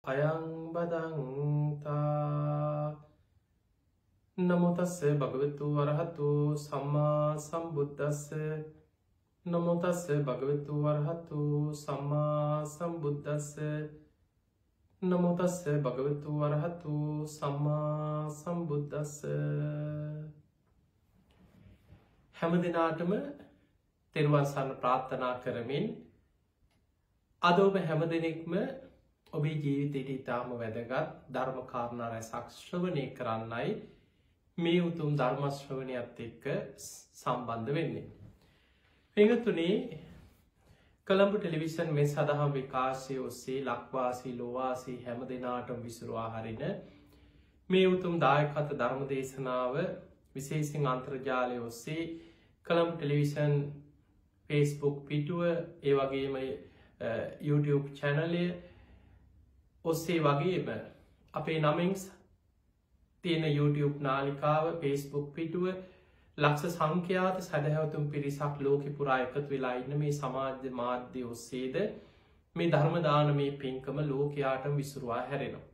අයං බදන්තා නමෝ තස්ස භගවතු වරහතු සම්මා සම්බුද්දස්ස නමෝ තස්ස භගවතු වරහතු සම්මා සම්බුද්දස්ස නමෝ තස්ස භගවතු වරහතු සම්මා සම්බුද්දස්ස. හැම දිනාටම තෙරුවන් සරණ ප්‍රාර්ථනා කරමින් අද ඔබ හැම දෙනෙක්ම ඔබේ ජීවිතයට ඉතාම වැදගත් ධර්ම කාරණා රැසක් ශ්‍රවණය කරන්නයි මේ උතුම් ධර්ම ශ්‍රවණයත් එක්ක සම්බන්ධ වෙන්නේ. පින්වතුනි, කොළඹ ටෙලිවිෂන් මේ සදහම් විකාශය ඔස්සේ ලක්වාසී ලෝවාසී හැම දෙනාටම විසුරුවා හරින මේ උතුම් දායකත්ව ධර්ම දේශනාව විශේෂයෙන් අන්තර්ජාලය ඔස්සේ කොළඹ ටෙලිවිෂන් Facebook පිටුව ඒ වගේම YouTube චැනලය ඔස්සේ වගේම අපේ නමින් තියෙන YouTube නාලිකාව Facebook පිටුව ලක්ෂ සංඛ්‍යාත සැදැහැවතුම් පිරිසක් ලෝකෙ පුරා එකතු වෙලා ඉන්න මේ සමාජ්‍ය මාධ්‍ය ඔස්සේද මේ ධර්මදානමේ පින්කම ලෝකයාටම විසුරුවා හැරෙනවා.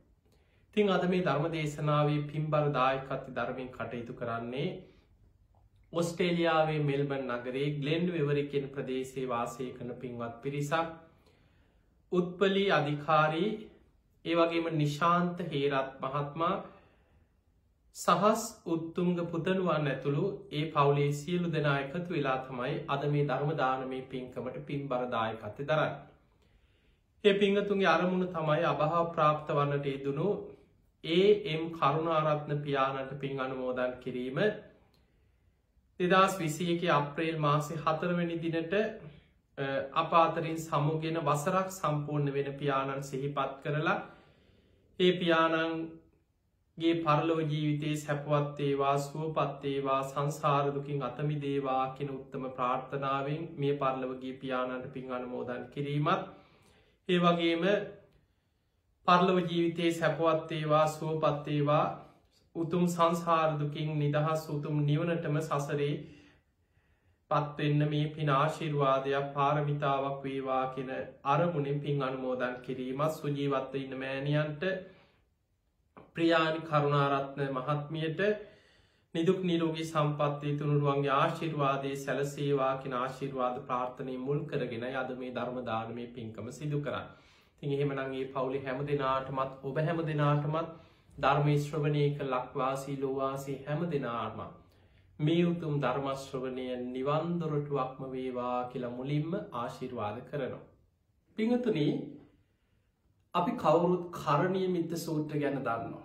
තින් අද මේ ධර්ම දේශනාවේ පින්බර දායකත්ව ධර්මයෙන් කටයුතු කරන්නේ ඔස්ට්‍රේලියාවේ මෙල්බන් නගරේ ග්ලෙන්ඩ් වෙවරි කියන ප්‍රදේශයේ වාසය කරන පින්වත් පිරිසක්. උත්පලී අධිකාරී ඒ වගේම නිශාන්ත හේරත් මහත්මා සහස් උත්තුංග පුතණුවන් ඇතුළු ඒ පවුලේ සියලු දෙනා එකතු වෙලා තමයි අද මේ ධර්මදානමේ පින්කමට පින්බර දායකත්වය දරන්නේ. ඒ පින්වතුන්ගේ අරමුණ තමයි අභාව ප්‍රාප්ත වන්නට යෙදුණු ඒ.එම්. කරුණාරත්න පියාණන්ට පින් අනුමෝදන් කිරීම 2021 අප්‍රේල් මාසේ 4 වෙනි දිනට අප අතරින් සමුගෙන වසරක් සම්පූර්ණ වෙන පියාණන් සිහිපත් කරලා ඒ පියාණන්ගේ පරලොව ජීවිතයේ සැපවත් වේවා සුවපත් වේවා සංසාර දුකින් අත මිදේවා කියන උත්තම ප්‍රාර්ථනාවෙන් මේ පරලොවගේ පියාණන්ට පින් අනුමෝදන් කිරීමත් ඒ වගේම පරලොව ජීවිතයේ සැපවත් වේවා සුවපත් වේවා උතුම් සංසාර දුකින් නිදහස් උතුම් නිවනටම සසරේ පත්වෙන්න මේ පින ආශිර්වාදයක් පාරමිතාවක් වේවා කියන අරමුණින් පින් අනුමෝදන් කිරීමත් සුජීවත්ව ඉන්න මෑණියන්ට ප්‍රියානි කරුණාරත්න මහත්මියට නිදුක් නිරෝගී සම්පන්නිය තුනුරුවන්ගේ ආශිර්වාදයේ සැලසේවා කියන ආශිර්වාද ප්‍රාර්ථනාවෙන් මුල් කරගෙන අද මේ ධර්ම දානමේ පින්කම සිදු කරන්නේ. ඉතින් එහෙමනම් මේ පවුලේ හැම දිනාටමත් ඔබ හැම දිනාටමත් ධර්ම ශ්‍රවණය කළ ලක්වාසී ලෝවාසී හැම දිනාටම මේ උතුම් ධර්ම ශ්‍රවණය නිවන් දොරටුවක්ම වේවා කියලා මුලින්ම ආශිර්වාද කරනවා. පින්වතුනි, අපි කවුරුත් කරණීය මිත්ත සූත්‍රය ගැන දන්නවා.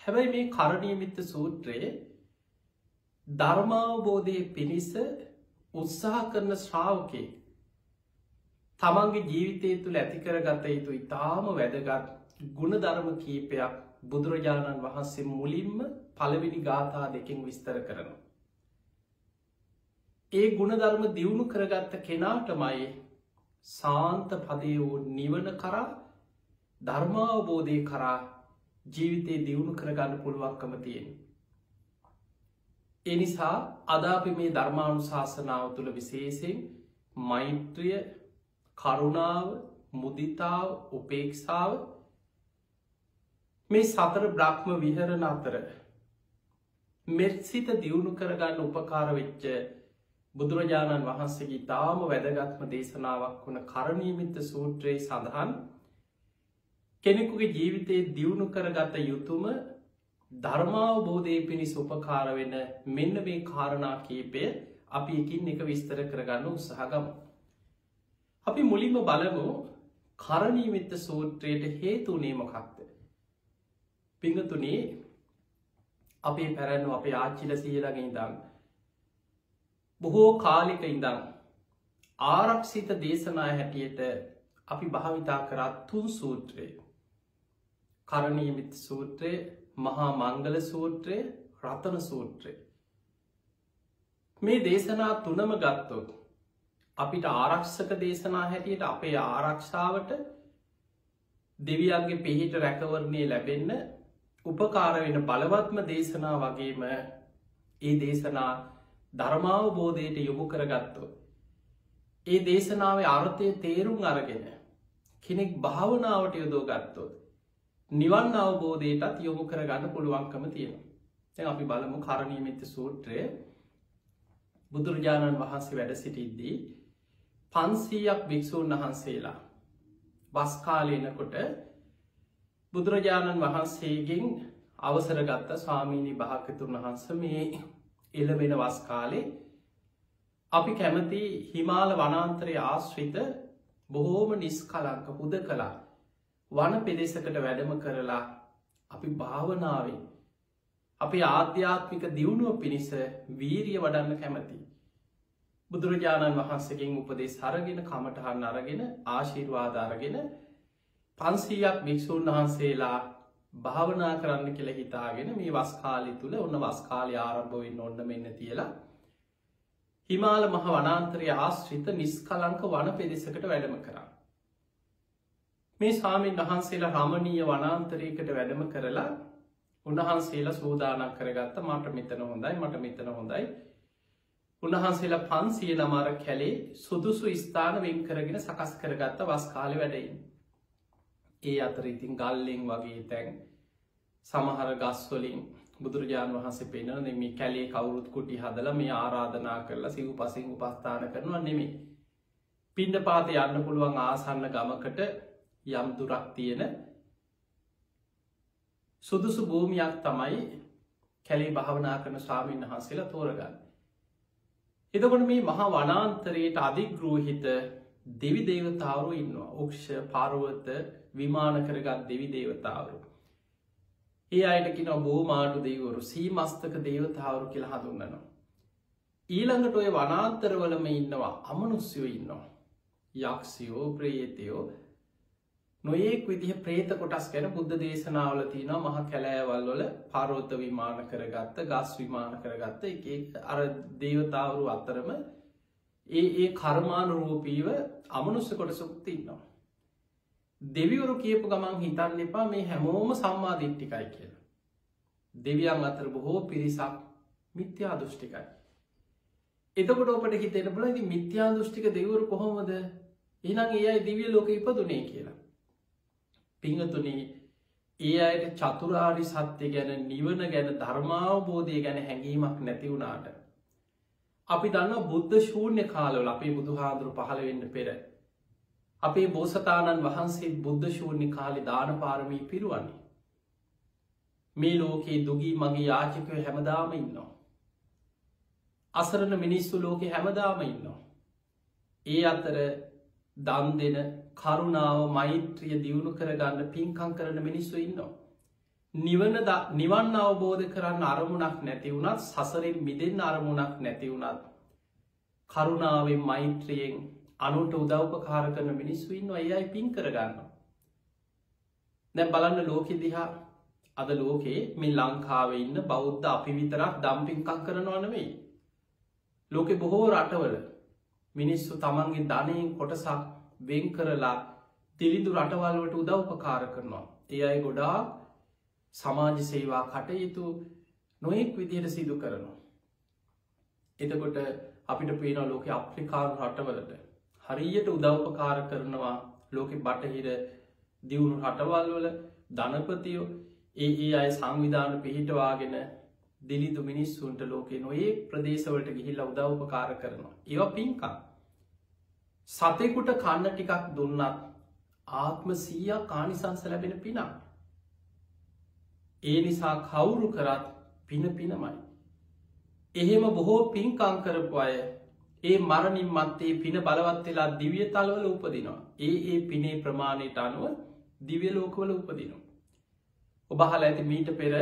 හැබැයි මේ කරණීය මිත්ත සූත්‍රයේ ධර්මාවබෝධයේ පිණිස උත්සාහ කරන ශ්‍රාවකෙක් තමන්ගේ ජීවිතය තුළ ඇති කරගත යුතු ඉතාම වැදගත් ගුණධර්ම කීපයක් බුදුරජාණන් වහන්සේ මුලින්ම පළවෙනි ගාථා දෙකින් විස්තර කරනවා. ඒ ගුණධර්ම දියුණු කරගත්ත කෙනාටමයි සාන්ත පදය වූ නිවන කරා ධර්මාවබෝධය කරා ජීවිතය දියුණු කරගන්න පුළුවන්කම තියෙන. එනිසා අද අපි මේ ධර්මානුශාසනාව තුළ විශේෂයෙන් මෛත්‍රිය, කරුණාව, මුදිතාව, උපේක්ෂාව මේ සතර බ්‍රහ්ම විහරණ අතර මෙත්සිත දියුණු කරගන්න උපකාර වෙච්ච බුදුරජාණන් වහන්සේගේ ඉතාම වැදගත්ම දේශනාවක් වුණ කරණීය මිත්ත සූත්‍රයේ සඳහන් කෙනෙකුගේ ජීවිතයේ දියුණු කරගත යුතුම ධර්මාවබෝධය පිණිස උපකාර වෙන මෙන්න මේ කාරණා කීපය අපි එකින් එක විස්තර කරගන්න උත්සාහ ගමු. අපි මුලින්ම බලමු කරණීය මිත්ත සූත්‍රයට හේතු වුණේ මොකක්ද? පින්වතුනි, අපේ පැරණි අපේ ආච්චිලා සීයලාගේ ඉඳන් බොහෝ කාලෙක ඉඳන් ආරක්ෂිත දේශනා හැටියට අපි භාවිතා කරා තුන් සූත්‍රය. කරණීය මිත්ත සූත්‍රය, මහා මංගල සූත්‍රය, රතන සූත්‍රය. මේ දේශනා තුනම ගත්තොත් අපිට ආරක්ෂක දේශනා හැටියට අපේ ආරක්ෂාවට දෙවියන්ගේ පිහිට රැකවරණය ලැබෙන්න උපකාර වෙන බලවත්ම දේශනා වගේම ඒ දේශනා ධර්මාවබෝධයට යොමු කරගත්තොත් ඒ දේශනාවේ අර්ථය තේරුම් අරගෙන කෙනෙක් භාවනාවට යොදව ගත්තොත් නිවන් අවබෝධයටත් යොමු කරගන්න පුළුවන්කම තියෙනවා. දැන් අපි බලමු කරණීයමෙත්ත සූත්‍රය. බුදුරජාණන් වහන්සේ වැඩ සිටිද්දී 500ක් භික්ෂූන් වහන්සේලා වස් කාලේ එනකොට බුදුරජාණන් වහන්සේගෙන් අවසර ගත්ත ස්වාමීනි භාග්‍යවතුන් වහන්සේ මේ එළවෙන වස් කාලේ අපි කැමති හිමාල වනාන්තරයේ ආශ්‍රිත බොහෝම නිස්කලංක හුදකලා වන පෙදෙසකට වැඩම කරලා අපි භාවනාවෙන් අපි ආධ්‍යාත්මික දියුණුව පිණිස වීරිය වඩන්න කැමති. බුදුරජාණන් වහන්සේගෙන් උපදෙස් අරගෙන කමටහන් අරගෙන ආශිර්වාද අරගෙන 500ක් භික්ෂූන් වහන්සේලා භාවනා කරන්න කියලා හිතාගෙන මේ වස් කාලය තුල ඔන්න වස් කාලය ආරම්භ වෙන්න ඕන මෙන්න තියලා හිමාල මහ වනාන්තරයේ ආශ්‍රිත නිස්කලංක වන පෙදෙසකට වැඩම කරා. මේ ස්වාමීන් වහන්සේලා රමණීය වනාන්තරයකට වැඩම කරලා උන්වහන්සේලා සූදානම් කරගත්ත මට මෙතන හොඳයි මට මෙතන හොඳයි. උන්වහන්සේලා 500 නම අර කැලේ සුදුසු ස්ථාන වෙන් කරගෙන සකස් කරගත්ත වස් කාලේ වැඩයින්. ඒ අතර ඉතින් ගල්ලෙන් වගේ තැන් සමහර ගස් වලින් බුදුරජාණන් වහන්සේ පෙන්නන මේ කැලේ කවුරුත් කුටි හදලා මේ ආරාධනා කරලා සිව්පසින් උපස්ථාන කරනවා නෙමෙයි. පිණ්ඩපාතේ යන්න පුළුවන් ආසන්න ගමකට යම් දුරක් තියෙන සුදුසු භූමියක් තමයි කැලේ භාවනා කරන ස්වාමීන් වහන්සේලා තෝරගන්න. එතකොට මේ මහා වනාන්තරයට අධිග්‍රෝහිත දෙවි දේවතාවරු ඉන්නවා. උක්ෂ පර්වත විමාන කරගත් දෙවි දේවතාවරු. ඒ අයට කියනවා බෝමාඩු දෙවිවරු සීමස්තක දේවතාවරු කියලා හඳුන්වනවා. ඊළඟට ඔය වනාන්තරවලම ඉන්නවා අමනුෂ්‍යයෝ ඉන්නවා. යක්ෂයෝ ප්‍රේතයෝ නොයෙක් විදිහ ප්‍රේත කොටස් ගැන බුද්ධ දේශනාවල තියෙනවා. මහ කැලෑවල් වල පර්වත විමාන කරගත්ත ගස් විමාන කරගත්ත එක අර දේවතාවරු අතරම ඒ කර්මානුරූපීව අමනුෂ්‍ය කොටසකුත් ඉන්නවා. දෙවිවරු කියපු ගමන් හිතන්න එපා මේ හැමෝම සම්මා දිට්ඨිකයි කියලා. දෙවියන් අතර බොහෝ පිරිසක් මිත්‍යා දෘෂ්ටිකයි. එතකොට ඔබට හිතෙන්න පුළුවන් ඉතින් මිත්‍යා දෘෂ්ටික දෙවිවරු කොහොමද? එහෙනම් ඒ අය දිව්‍ය ලෝකෙ ඉපදුනේ කියලා. පිංගතුනි, ඒ අයට චතුරාර්ය සත්‍ය ගැන නිවන ගැන ධර්මාවබෝධය ගැන හැඟීමක් නැති වුණාට අපි දන්නවා බුද්ධ ශූන්‍ය කාලවල අපේ බුදුහාඳුරු පහළ වෙන්න පෙර අපේ බෝසතාණන් වහන්සේ බුද්ධ ශූන්‍ය කාලේ දාන පාරමී පිරුවන්නේ. මේ ලෝකේ දුගී මගේ යාචකයෝ හැමදාම ඉන්නවා. අසරණ මිනිස්සු ලෝකේ හැමදාම ඉන්නවා. ඒ අතර දන් දෙන කරුණාව මෛත්‍රිය දියුණු කරගන්න පින්කම් කරන මිනිස්සු ඉන්නවා. නිවන් අවබෝධ කරන්න අරමුණක් නැති වුණත් සසරින් මිදෙන්න අරමුණක් නැති වුණත් කරුණාවෙන් මෛත්‍රියෙන් අනුන්ට උදව්පකාර කරන මිනිස්සු ඉන්නවා. ඒ අය පින් කරගන්නවා. දැන් බලන්න ලෝකෙ දිහා අද ලෝකේ මේ ලංකාවේ ඉන්න බෞද්ධ අපි විතරක් දම් පින්කම් කරනවා නෙමෙයි. ලෝකෙ බොහෝ රටවල මිනිස්සු තමන්ගේ ධනයෙන් කොටසක් වෙන් කරලා දිලිඳු රටවල් වලට උදව්පකාර කරනවා. ඒ අය ගොඩාක් සමාජ සේවා කටයුතු නොයෙක් විදිහට සිදු කරනවා. එතකොට අපිට පේනවා ලෝකෙ අප්‍රිකානු රටවලට හරියට උදව්පකාර කරනවා. ලෝකෙ බටහිර දියුණු රටවල් වල ධනපතියෝ ඒ අය සංවිධාන පිහිටවාගෙන දිලිඳු මිනිස්සුන්ට ලෝකේ නොයෙක් ප්‍රදේශවලට ගිහිල්ලා උදව්පකාර කරනවා. ඒවා පින්කම්. සතෙකුට කන්න ටිකක් දුන්නත් ආත්ම 100ක් ආනිසංස ලැබෙන පිනක්. ඒ නිසා කවුරු කරත් පින පිනමයි. එහෙම බොහෝ පින්කම් කරපු අය ඒ මරණින් මත්තේ පින බලවත් වෙලා දිව්‍ය තලවල උපදිනවා. ඒ පිනේ ප්‍රමාණයට අනුව දිව්‍ය ලෝකවල උපදිනවා. ඔබ අහලා ඇති මීට පෙර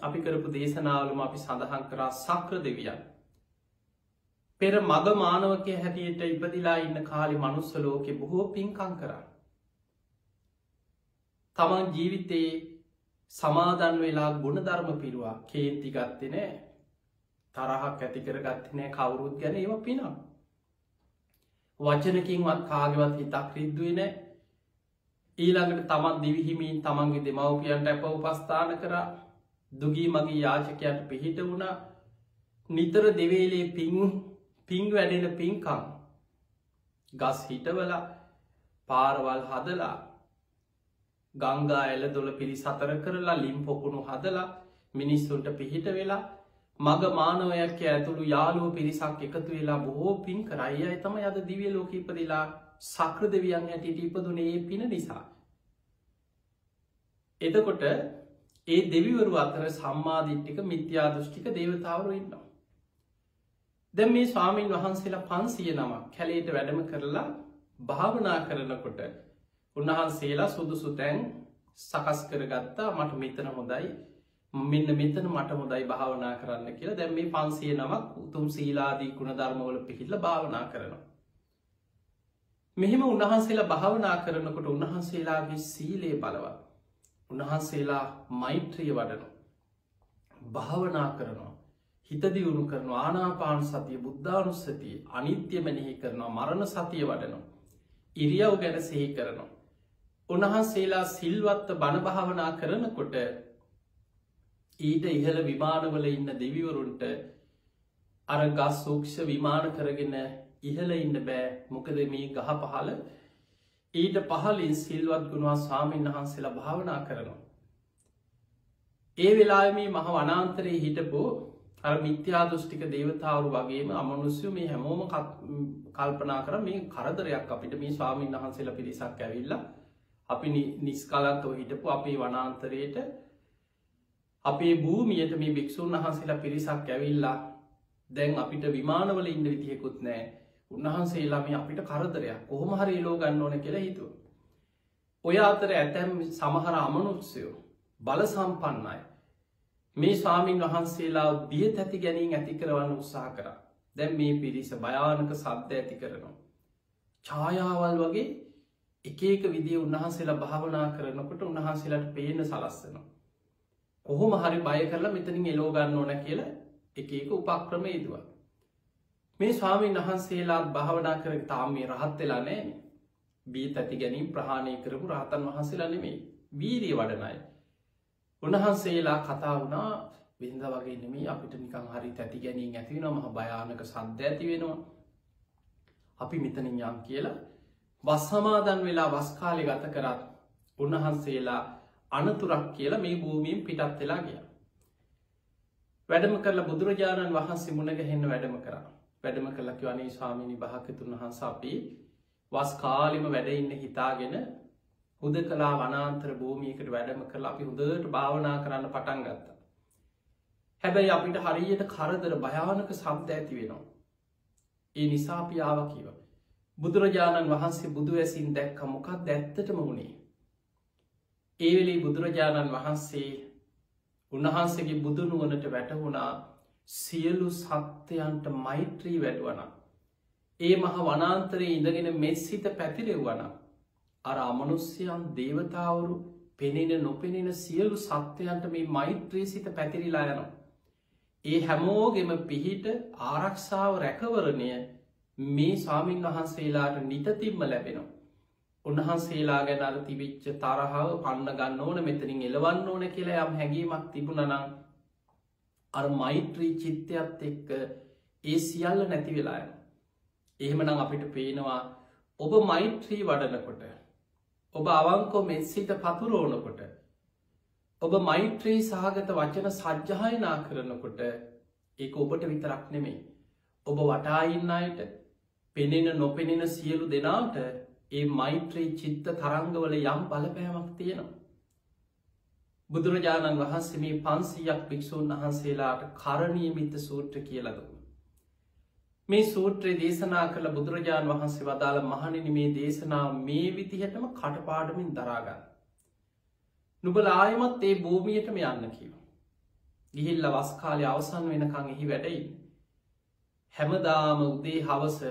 අපි කරපු දේශනාවලම අපි සඳහන් කරා සක්‍ර දෙවියන්. පෙර මග මානවකය හැටියට ඉපදිලා ඉන්න කාලේ මනුස්ස ලෝකෙ බොහෝ පින්කම් කරා. තමන් ජීවිතේ සමාදන් වෙලා ගුණධර්ම පිරුවා. කේන්ති ගත්තේ නෑ. තරහක් ඇති කරගත්තේ නෑ කවුරුත් ගැන. ඒවා පිනක්. වචනකින්වත් කාගේවත් හිතක් රිද්දුවේ නෑ. ඊළඟට තමන් දිවිහිමීන් තමන්ගේ දෙමව්පියන්ට අප උපස්ථාන කරා. දුගී මගේ යාචකයන්ට පිහිට වුණා. නිතර දෙවේලේ පින් වැඩෙන පින්කම්. ගස් හිටවලා පාරවල් හදලා ගංගා ඇල දොළ පිරිසතර කරලා ලිම් පොකුණු හදලා මිනිස්සුන්ට පිහිට වෙලා මග මානවයක් ඇතුළු යාලුව පිරිසක් එකතු වෙලා බොහෝ පින් කරයි අය තම අද දිවිය ලෝක ඉපදිලා සක්‍ර දෙවියන් හැටියට ඉපදුනේ ඒ පින නිසා. එතකොට ඒ දෙවිවරු අතර සම්මාධිට්ටික මිත්‍යාදෘෂ්ටික දේවතාවරු ඉන්නවා. දැන් මේ ස්වාමීන් වහන්සේලා 500 නමක් කැලේට වැඩම කරලා භාවනා කරනකොට උන්වහන්සේලා සුදුසු තැන් සකස් කරගත්තා. මට මෙතන හොඳයි, මෙන්න මෙතන මට හොඳයි භාවනා කරන්න කියලා. දැන් මේ 500 නමක් උතුම් සීලාදී ගුණ ධර්මවල පිහිටලා භාවනා කරනවා. මෙහෙම උන්වහන්සේලා භාවනා කරනකොට උන්වහන්සේලාගේ සීලය බලවත්. උන්වහන්සේලා මෛත්‍රිය වඩනවා, භාවනා කරනවා, හිත දියුණු කරනවා, ආනාපාන සතිය, බුද්ධානුස්සතිය, අනිත්‍ය මෙනෙහි කරනවා, මරණ සතිය වඩනවා, ඉරියව් ගැන සිහි කරනවා. උන්වහන්සේලා සිල්වත්ව බණ භාවනා කරනකොට ඊට ඉහළ විමානවල ඉන්න දෙවිවරුන්ට අර ගස් සූක්ෂ විමාන කරගෙන ඉහළ ඉන්න බෑ. මොකද මේ ගහ පහළ ඊට පහලින් සිල්වත් ගුණවා ස්වාමීන් වහන්සේලා භාවනා කරනවා. ඒ වෙලාවේ මේ මහ වනාන්තරයේ හිටපු අර මිත්‍යාදෘෂ්ටික දේවතාවරු වගේම අමනුෂ්‍යයෝ මේ හැමෝම කල්පනා කර මේ කරදරයක් අපිට මේ ස්වාමීන් වහන්සේලා පිරිසක් ඇවිල්ලා අපි නිස්කලන්තව හිටපු අපේ වනාන්තරයට අපේ භූමියට මේ භික්ෂුන් වහන්සේලා පිරිසක් ඇවිල්ලා දැන් අපිට විමානවල ඉන්න විදිහකුත් නෑ. උන්වහන්සේලා මේ අපිට කරදරයක් කොහොම හරි එලෝ ගන්න ඕන කියලා හිතුවා. ඔය අතර ඇතැම් සමහර අමනුෂ්‍යයෝ බල සම්පන්නයි මේ ස්වාමීන් වහන්සේලා බිය තැති ගැනීම ඇති කරවන්න උත්සාහ කරා. දැන් මේ පිරිස භයානක සද්ද ඇති කරනවා. ඡායාවල් වගේ එක එක විදිය උන්වහන්සේලා භාවනා කරනකොට උන්වහන්සේලාට පේන්න සලස්සනවා. කොහොම හරි බය කරලා මෙතනින් එලෝ ගන්න ඕන කියලා එක එක උපක්‍රම යෙදුවා. මේ ස්වාමීන් වහන්සේලා භාවනා කරගෙන තාම මේ රහත් වෙලා නැහැ. බිය තැති ගැනීම ප්‍රහාණය කරපු රහතන් වහන්සේලා නෙමෙයි, වීරිය වඩන අය. උන්වහන්සේලා කතා වුණා වෙනද වගේ නෙමෙයි, අපිට නිකන් හරි තැති ගැනීම ඇති වෙනවා, මහ භයානක සද්ද ඇති වෙනවා, අපි මෙතනින් යම් කියලා වස් සමාදන් වෙලා වස් කාලේ ගත කරත් උන්වහන්සේලා අනතුරක් කියලා මේ භූමියෙන් පිටත් වෙලා ගියා. වැඩම කරලා බුදුරජාණන් වහන්සේ මුණ ගැහෙන්න වැඩම කරා. වැඩම කළා කිව්වා අනේ ස්වාමීනි භාග්‍යතුන් වහන්සේ අපි වස් කාලෙම වැඩ ඉන්න හිතාගෙන හුදකලා වනාන්තර භූමියකට වැඩම කරලා අපි හොඳට භාවනා කරන්න පටන් ගත්තා. හැබැයි අපිට හරියට කරදර භයානක ශබ්ද ඇති වෙනවා. ඒ නිසා අපි ආවා කිව්වා. බුදුරජාණන් වහන්සේ බුදු ඇසින් දැක්ක මොකක්ද ඇත්තටම වුණේ? ඒ වෙලේ බුදුරජාණන් වහන්සේ උන්වහන්සේගේ බුදු නුවණට වැටහුණා සියලු සත්‍යයන්ට මෛත්‍රී වැඩුවනම්, ඒ මහ වනාන්තරයේ ඉඳගෙන මෙත්සිත පැතිරෙව්වනම් අර අමනුෂ්‍යයන් දේවතාවරු පෙනෙන නොපෙනෙන සියලු සත්‍යයන්ට මේ මෛත්‍රී සිත පැතිරිලා යනවා. ඒ හැමෝගෙම පිහිට ආරක්ෂාව රැකවරණය මේ ස්වාමීන් වහන්සේලාට නිතතිම්ම ලැබෙනවා. උන්වහන්සේලා ගැන අර තිබිච්ච තරහව පන්න ගන්න ඕන, මෙතනින් එලවන්න ඕන කියලා යම් හැඟීමක් තිබුණා නම් අර මෛත්‍රී චිත්තයත් එක්ක ඒ සියල්ල නැති වෙලා යනවා. එහෙමනම් අපිට පේනවා ඔබ මෛත්‍රී වඩනකොට, ඔබ අවංකව මෙත්සිත පතුරවනකොට, ඔබ මෛත්‍රී සහගත වචන සජ්ජායනා කරනකොට ඒක ඔබට විතරක් නෙමෙයි, ඔබ වටා ඉන්න අයට, පෙනෙන නොපෙනෙන සියලු දෙනාට ඒ මෛත්‍රී චිත්ත තරංගවල යම් බලපෑමක් තියෙනවා. බුදුරජාණන් වහන්සේ මේ 500ක් භික්ෂූන් වහන්සේලාට කරණීයමිත සූත්‍ර කියලා දුන්නා. මේ සූත්‍රය දේශනා කළ බුදුරජාණන් වහන්සේ වදාළ මහණෙනි මේ දේශනාව මේ විදිහටම කටපාඩමින් දරා ගන්න. නුඹලා ආයෙමත් ඒ භූමියටම යන්න කිව්වා. ගිහිල්ලා වස් කාලේ අවසන් වෙනකන් එහි වැඩ ඉන්න. හැමදාම උදේ හවස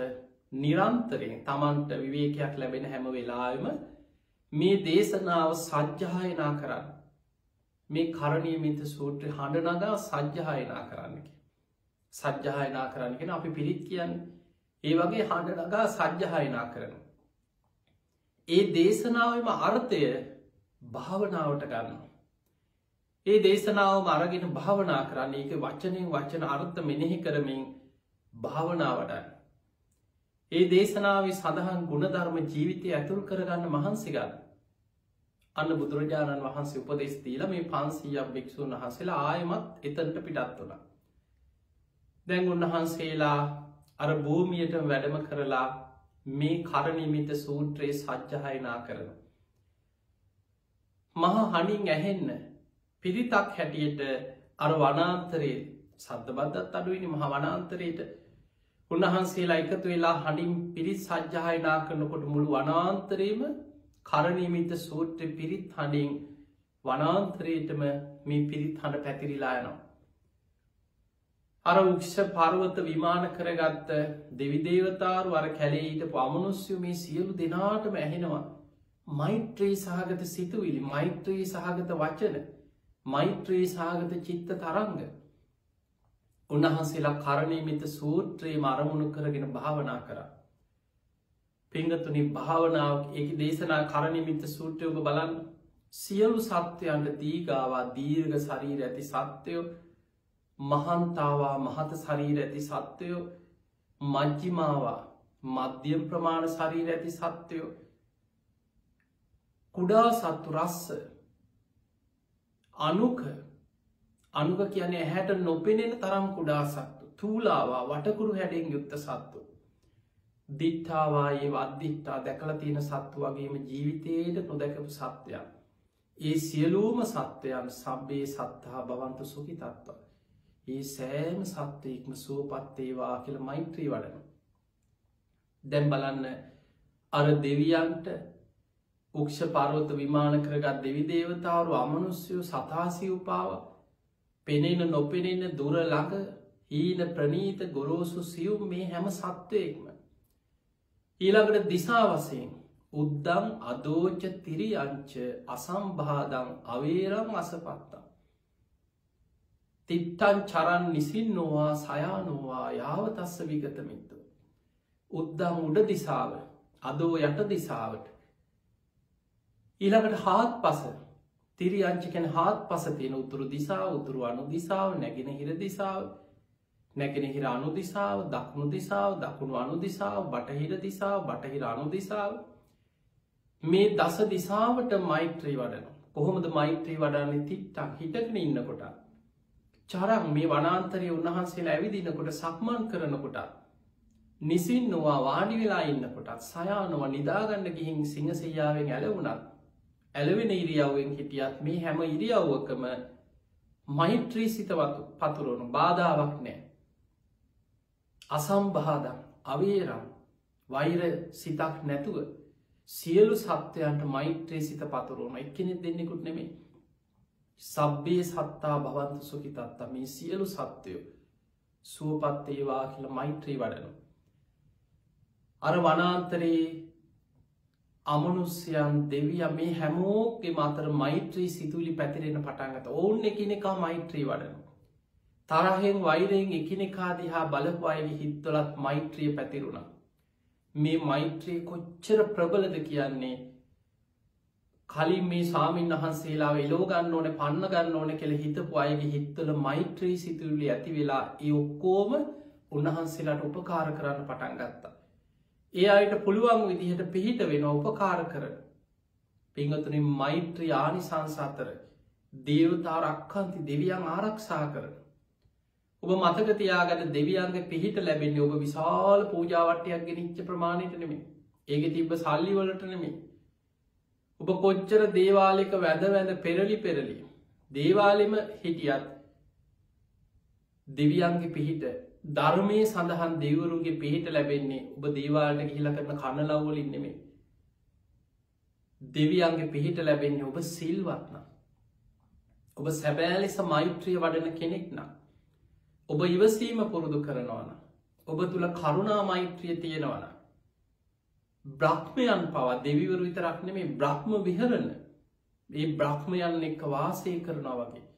නිරන්තරයෙන් තමන්ට විවේකයක් ලැබෙන හැම වෙලාවෙම මේ දේශනාව සජ්ජායනා කරන්න. මේ කරණීයමිත සූත්‍රය හඬ නගා සජ්ජායනා කරන්න. සජ්ජායනා කරන්න කියන අපි පිරිත් කියන්නේ ඒ වගේ හඬ නගා සජ්ජායනා කරනවා. ඒ දේශනාවෙම අර්ථය භාවනාවට ගන්නවා. ඒ දේශනාවම අරගෙන භාවනා කරන්න. ඒක වචනෙන් වචන අර්ථ මෙනෙහි කරමින් භාවනා වඩන්න. ඒ දේශනාවේ සඳහන් ගුණධර්ම ජීවිතය ඇතුල් කරගන්න මහන්සි ගන්න. අන්න බුදුරජාණන් වහන්සේ උපදෙස් දීලා මේ 500ක් භික්ෂුන් වහන්සේලා ආයෙමත් එතනට පිටත් වුණා. දැන් උන්වහන්සේලා අර භූමියට වැඩම කරලා මේ කරණීයමිත සූත්‍රයේ සජ්ජායනා කරනවා. මහා හණින් ඇහෙන්න පිරිතක් හැටියට අර වනාන්තරයේ සද්ද බද්දත් අඩුයිනේ මහා වනාන්තරයේට උන්වහන්සේලා එකතු වෙලා හඬින් පිරිත් සජ්ජායනා කරනකොට මුළු වනාන්තරයේම කරණීයමිත සූත්‍රයේ පිරිත් හඬින් වනාන්තරයේටම මේ පිරිත් හඬ පැතිරිලා යනවා. අර උක්ෂ පර්වත විමාන කරගත්ත දෙවි දේවතාවරු අර කැලේ හිටපු අමනුෂ්‍යයෝ මේ සියලු දෙනාටම ඇහෙනවා මෛත්‍රී සහගත සිතුවිලි, මෛත්‍රී සහගත වචන, මෛත්‍රී සහගත චිත්ත තරංග. උන්වහන්සේලා කරණීයමිත සූත්‍රයේම අරමුණු කරගෙන භාවනා කරා. පිංගතුනි භාවනාව ඒක දේශනා කරණීයමිත සූත්‍රය ඔබ බලන්න. සියලු සත්වයන්ට දීගාවා දීර්ඝ ශරීර ඇති සත්වයෝ, මහන්තාවා මහත ශරීර ඇති සත්වයෝ, මජ්ජිමාවා මධ්‍යම ප්‍රමාණ ශරීර ඇති සත්වයෝ, කුඩා සත්තු රස්ස, අනුක කියන්නේ ඇහැට නොපෙනෙන තරම් කුඩා සත්තු, තූලාවා වටකුරු හැඩෙන් යුක්ත සත්තු, දිට්ඨාවා ඒ අද්දිට්ඨා දැකලා තියෙන සත්තු වගේම ජීවිතේට නොදැකපු සත්වයන්. ඒ සියලුම සත්වයන් සබ්බේ සත්තා භවන්තු සුඛිතත්වා. ඒ සෑම සත්වයෙක්ම සුවපත් වේවා කියලා මෛත්‍රී වඩනවා. දැන් බලන්න අර දෙවියන්ට උක්ෂ පර්වත විමාන කරගත් දෙවි දේවතාවරු අමනුෂ්‍යයෝ සතාසිව් පාවා පෙනෙන නොපෙනෙන දුර ළඟ හීන ප්‍රනීත ගොරෝසු සිව් මේ හැම සත්වයෙක්ම ඊළඟට දිසා වශයෙන් උද්දං අදෝච තිරියංච අසම්භාදං අවේරං අසපත්තා තිත්තං චරන් නිසින්නෝවා සයානෝවා යාවතස්ස විගතමිත්තු. උද්දං උඩ දිසාව, අදෝ යට දිසාවට, ඊළඟට හාත් පස තිරියංච කියන්නේ හාත් පස තියෙන උතුරු දිසාව, උතුරු අනු දිසාව, නැගෙනහිර දිසාව, නැගෙනහිර අනු දිසාව, දකුණු දිසාව, දකුණු අනු දිසාව, බටහිර දිසාව, බටහිර අනු දිසාව. මේ දස දිසාවට මෛත්‍රී වඩනවා. කොහොමද මෛත්‍රී වඩන්නේ? තිත්තං හිටගෙන ඉන්නකොට, චරං මේ වනාන්තරයේ උන්වහන්සේලා ඇවිදිනකොට, සක්මන් කරනකොට, නිසින්නවා වාඩි වෙලා ඉන්නකොට, සයානවා නිදාගන්න ගිහින් සිංහසෙයියාවෙන් ඇලවුණත්, ඇලවෙන ඉරියව්වෙන් හිටියත් මේ හැම ඉරියව්වකම මෛත්‍රී සිත පතුරවන බාධාවක් නැහැ. අසම්බාධං අවේරං වෛර සිතක් නැතුව සියලු සත්වයන්ට මෛත්‍රී සිත පතුරවන. එක්කෙනෙක් දෙන්නෙකුට නෙමෙයි. සබ්බේ සත්තා භවන්තු සුඛිතත්තා මේ සියලු සත්වයෝ සුවපත් වේවා කියලා මෛත්‍රී වඩනවා. අර වනාන්තරයේ අමනුෂ්‍යයන් දෙවියන් මේ හැමෝගේ අතර මෛත්‍රී සිතුවිලි පැතිරෙන පටන් ගත්තා. ඔවුන් එකිනෙකා මෛත්‍රී වඩනවා. තරහෙන් වෛරයෙන් එකිනෙකා දිහා බලපු අයගේ හිත්වලත් මෛත්‍රිය පැතිරුණා. මේ මෛත්‍රී කොච්චර ප්‍රබලද කියන්නේ කලින් මේ ස්වාමීන් වහන්සේලාව එලෝ ගන්න ඕනේ, පන්න ගන්න ඕනේ කියලා හිතපු අයගේ හිත්වල මෛත්‍රී සිතුවිලි ඇති වෙලා ඒ ඔක්කොම උන්වහන්සේලාට උපකාර කරන්න පටන් ගත්තා. ඒ අයට පුළුවන් විදිහට පිහිට වෙන උපකාර කරන. පින්වතුනි මෛත්‍රී ආනිසංස අතර දේවතා රක්ඛන්ති දෙවියන් ආරක්ෂා කරන. ඔබ මතක තියාගන්න දෙවියන්ගේ පිහිට ලැබෙන්නේ ඔබ විශාල පූජාවට්ටියක් ගෙනිච්ච ප්‍රමාණයට නෙමෙයි. ඒකේ තිබ්බ සල්ලි වලට නෙමෙයි. ඔබ කොච්චර දේවාලයක වැඳ පෙරලි දේවාලෙම හිටියත් දෙවියන්ගේ පිහිට ධර්මයේ සඳහන් දෙවිවරුන්ගේ පිහිට ලැබෙන්නේ ඔබ දේවාලයට ගිහිලා කරන කනලව් වලින් නෙමෙයි. දෙවියන්ගේ පිහිට ලැබෙන්නේ ඔබ සිල්වත් නම්, ඔබ සැබෑ ලෙස මෛත්‍රිය වඩන කෙනෙක් නම්, ඔබ ඉවසීම පුරුදු කරනවා නම්, ඔබ තුල කරුණා මෛත්‍රිය තියෙනවා නම්, බ්‍රහ්මයන් පවා දෙවිවරු විතරක් නෙමෙයි බ්‍රහ්ම විහරණ මේ බ්‍රහ්මයන් එක්ක වාසය කරනවා වගේ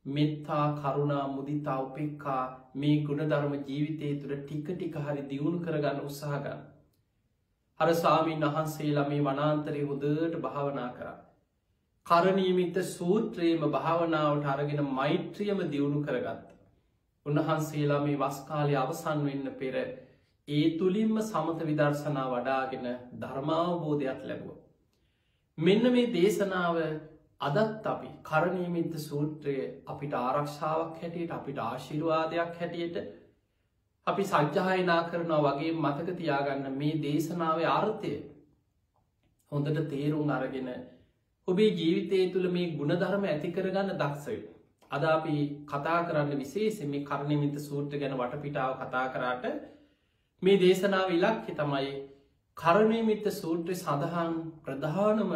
මෙත්තා කරුණා මුදිතා උපේක්ඛා මේ ගුණධර්ම ජීවිතය තුළ ටික ටික හරි දියුණු කරගන්න උත්සාහ ගන්න. අර ස්වාමීන් වහන්සේලා මේ වනාන්තරයේ හොඳට භාවනා කරා. කරණීයමිත සූත්‍රයේම භාවනාවට අරගෙන මෛත්‍රියම දියුණු කරගත්තා. උන්වහන්සේලා මේ වස් කාලය අවසන් වෙන්න පෙර ඒ තුලින්ම සමත විදර්ශනා වඩාගෙන ධර්මාවබෝධයක් ලැබුවා. මෙන්න මේ දේශනාව අදත් අපි කරණීයමිත්ත සූත්‍රය අපිට ආරක්ෂාවක් හැටියට අපිට ආශිර්වාදයක් හැටියට අපි සජ්ජායනා කරනවා වගේ මතක තියාගන්න මේ දේශනාවේ අර්ථය හොඳට තේරුම් අරගෙන ඔබේ ජීවිතය තුළ මේ ගුණධර්ම ඇති කරගන්න දක්ෂය. අද අපි කතා කරන්න විශේෂයෙන් මේ කරණීයමිත්ත සූත්‍රය ගැන වටපිටාව කතා කරාට මේ දේශනාව ඉලක්කය තමයි කරණීයමිත්ත සූත්‍රය සඳහන් ප්‍රධානම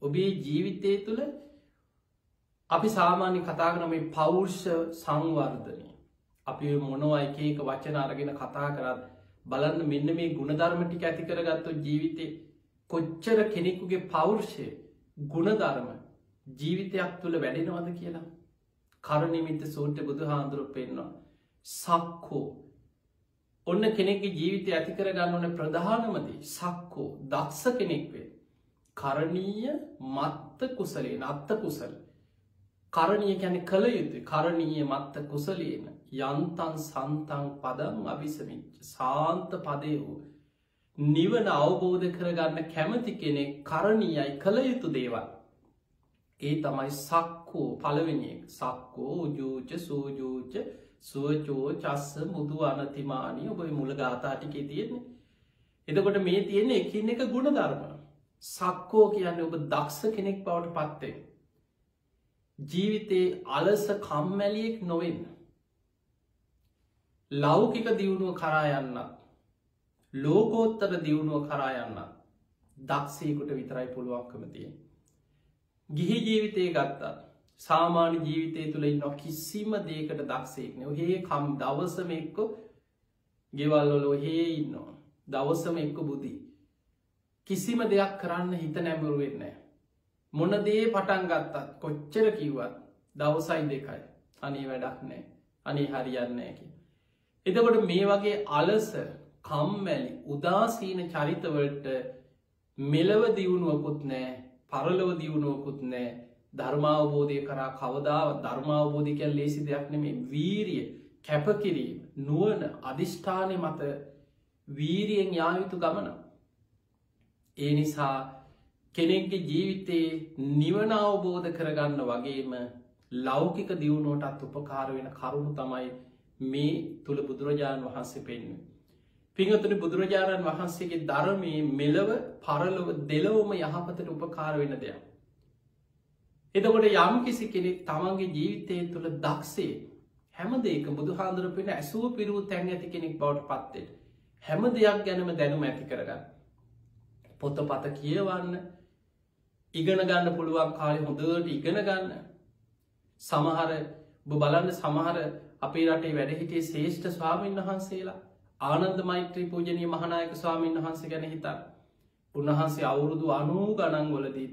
ඔබේ ජීවිතය තුළ අපි සාමාන්‍ය කතා කරන මේ පෞරුෂ සංවර්ධනය. අපි මොනවා එක වචන අරගෙන කතා කරත් බලන්න මෙන්න මේ ගුණධර්ම ටික ඇති කරගත්තොත් ජීවිතේ කොච්චර කෙනෙකුගේ පෞරුෂය ගුණධර්ම ජීවිතයක් තුළ වැඩෙනවද කියලා. කරණීයමිත්ත සූත්‍රයේ බුදුහාඳුරු පෙන්වනවා සක්කෝ ඔන්න කෙනෙක්ගේ ජීවිතය ඇති කරගන්න ඕන ප්‍රධානම දේ සක්කෝ දක්ෂ කෙනෙක් වේ. කරණීය මත්ත කුසලේන අත්ත කුසල. කරණීය කියන්නේ කළ යුතුයි. කරණීය මත්ත කුසලේන යන්තං සන්තං පදං අபிසමිච්ච සාන්ත පදේ වූ නිවන අවබෝධ කරගන්න කැමති කෙනෙක් කරණීයයි කළ යුතු දේවල්. ඒ තමයි සක්කෝ පළවෙනි එක. සක්කෝ උජූච සූජූච සුවචෝ චස්ස මුදු අනතිමානී ඔබ මුල ගාථා ටිකේ තියෙන්නේ. එතකොට මේ තියෙන්නේ එකින් එක ගුණධර්ම. සක්කෝ කියන්නේ ඔබ දක්ෂ කෙනෙක් බවට පත් වෙන්න. ජීවිතේ අලස කම්මැලියෙක් නොවෙන්න. ලෞකික දියුණුව කරා යන්න. ලෝකෝත්තර දියුණුව කරා යන්න. දක්ෂයෙකුට විතරයි පුළුවන්කම තියෙන්නේ. ගිහි ජීවිතය ගත්තා සාමාන්‍ය ජීවිතය තුළ ඉන්න කිසිම දේකට දක්ෂයෙක් නෑ. ඔහේ කම් දවසම එක්ක ගෙවල්වල ඔහේ ඉන්නවා. දවසම එක්ක බුදි. කිසිම දෙයක් කරන්න හිත නැඹුරු වෙන්නේ නෑ. මොන දේ පටන් ගත්තත් කොච්චර කිව්වත් දවසයි දෙකයි. අනේ වැඩක් නෑ. අනේ හරියන්නේ නෑ කියලා. එතකොට මේ වගේ අලස කම්මැලි උදාසීන චරිතවලට මෙලව දියුණුවකුත් නෑ. පරලොව දියුණුවකුත් නෑ. ධර්මාවබෝධය කරා කවදාව ධර්මාවබෝධය කියන්නේ ලේසි දෙයක් නෙමෙයි. වීරිය, කැපකිරීම, නුවණ, අදිෂ්ඨානය මත වීරියෙන් යා යුතු ගමන. ඒ නිසා කෙනෙක්ගේ ජීවිතේ නිවන අවබෝධ කරගන්න වගේම ලෞකික දියුණුවටත් උපකාර වෙන කරුණු තමයි මේ තුල බුදුරජාණන් වහන්සේ පෙන්වන්නේ. පින්වතුනි බුදුරජාණන් වහන්සේගේ ධර්මයේ මෙලව පරලොව දෙලොවම යහපතට උපකාර වෙන දෙයක්. එතකොට යම් කිසි කෙනෙක් තමන්ගේ ජීවිතය තුළ දක්ෂේ හැම දෙයක බුදුහාඳුර පෙන ඇසූ පිරූ තැන් ඇති කෙනෙක් බවට පත්වෙට හැම දෙයක් ගැනම දැනුම ඇති කරගන්න. පොතපත කියවන්න ඉගෙන ගන්න පුළුවන් කාලේ හොඳට ඉගෙන ගන්න. සමහර බලන්න සමහර අපේ රටේ වැඩ හිටියේ ශ්‍රේෂ්ඨ ස්වාමීන් වහන්සේලා ආනන්ද මෛත්‍රී පූජනීය මහානායක ස්වාමීන් වහන්සේ ගැන හිතන්න. උන්වහන්සේ අවුරුදු 90 ගණන් වලදී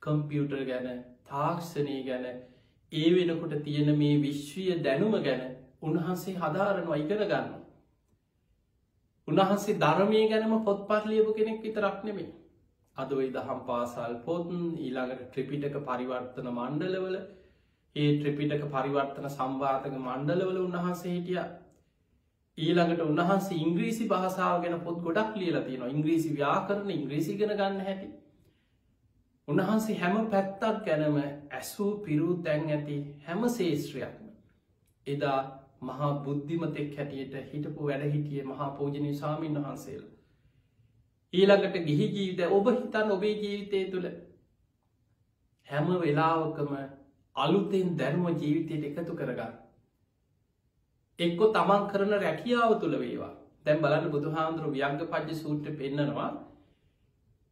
කම්පියුටර් ගැන තාක්ෂණය ගැන ඒ වෙනකොට තියෙන මේ විශ්වීය දැනුම ගැන උන්වහන්සේ හදාරනවා ඉගෙන ගන්න. උන්වහන්සේ ධර්මය ගැනම පොත්පත් ලියපු කෙනෙක් විතරක් නෙමෙයි. අද ওই දහම් පාසල් පොත් ඊළඟට ත්‍රිපිටක පරිවර්තන මණ්ඩලවල ඒ ත්‍රිපිටක පරිවර්තන සංවාදක මණ්ඩලවල උන්වහන්සේ හිටියා. ඊළඟට උන්වහන්සේ ඉංග්‍රීසි භාෂාව ගැන පොත් ගොඩක් ලියලා තියෙනවා. ඉංග්‍රීසි ව්‍යාකරණ ඉංග්‍රීසි ඉගෙන ගන්න හැටි. උන්වහන්සේ හැම පැත්තක් ගැනම ඇසූ පිරූ තැන් ඇති හැම ශේෂ්ත්‍රයක්ම එදා මහා බුද්ධිමතෙක් හැටියට හිටපු වැඩ හිටියේ මහා පූජනීය ස්වාමීන් වහන්සේලා. ඊළඟට ගිහි ජීවිතය ඔබ හිතන්න ඔබේ ජීවිතය තුළ හැම වෙලාවකම අලුතෙන් දැනුම ජීවිතයට එකතු කරගන්න. එක්කො තමන් කරන රැකියාව තුළ වේවා. දැන් බලන්න බුදුහාමුදුරු ව්‍යංගපජ්ජ සූත්‍රය පෙන්නනවා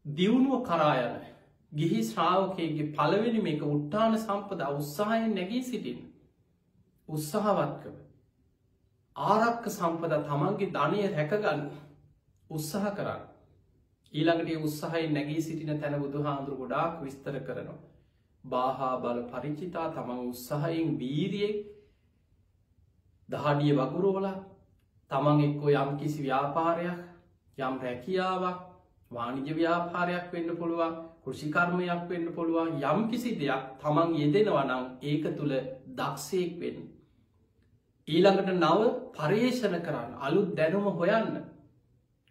දියුණුව කරා යන ගිහි ශ්‍රාවකයෙක්ගේ පළවෙනි මේක උත්තාන සම්පදා උත්සාහයෙන් නැගී සිටින්න. උත්සාහවත්කම ආරක්ක සම්පදා තමන්ගේ ධනය රැකගන්න උත්සාහ කරන්න. ඊළඟට උත්සාහයෙන් නැගී සිටින තැන බුදුහාමුදුරු ගොඩාක් විස්තර කරනවා. බාහා බල පරිචිතා තමන් උත්සාහයෙන් වීරියෙන් දහඩිය වගුරුවලා තමන් එක්කෝ යම් කිසි ව්‍යාපාරයක් යම් රැකියාවක් වාණිජ ව්‍යාපාරයක් වෙන්න පුළුවන් කෘෂිකර්මයක් වෙන්න පුළුවන් යම් කිසි දෙයක් තමන් යෙදෙනවා නම් ඒක තුළ දක්ෂයෙක් වෙන්න. ඊළඟට නව පර්යේෂණ කරන්න අලුත් දැනුම හොයන්න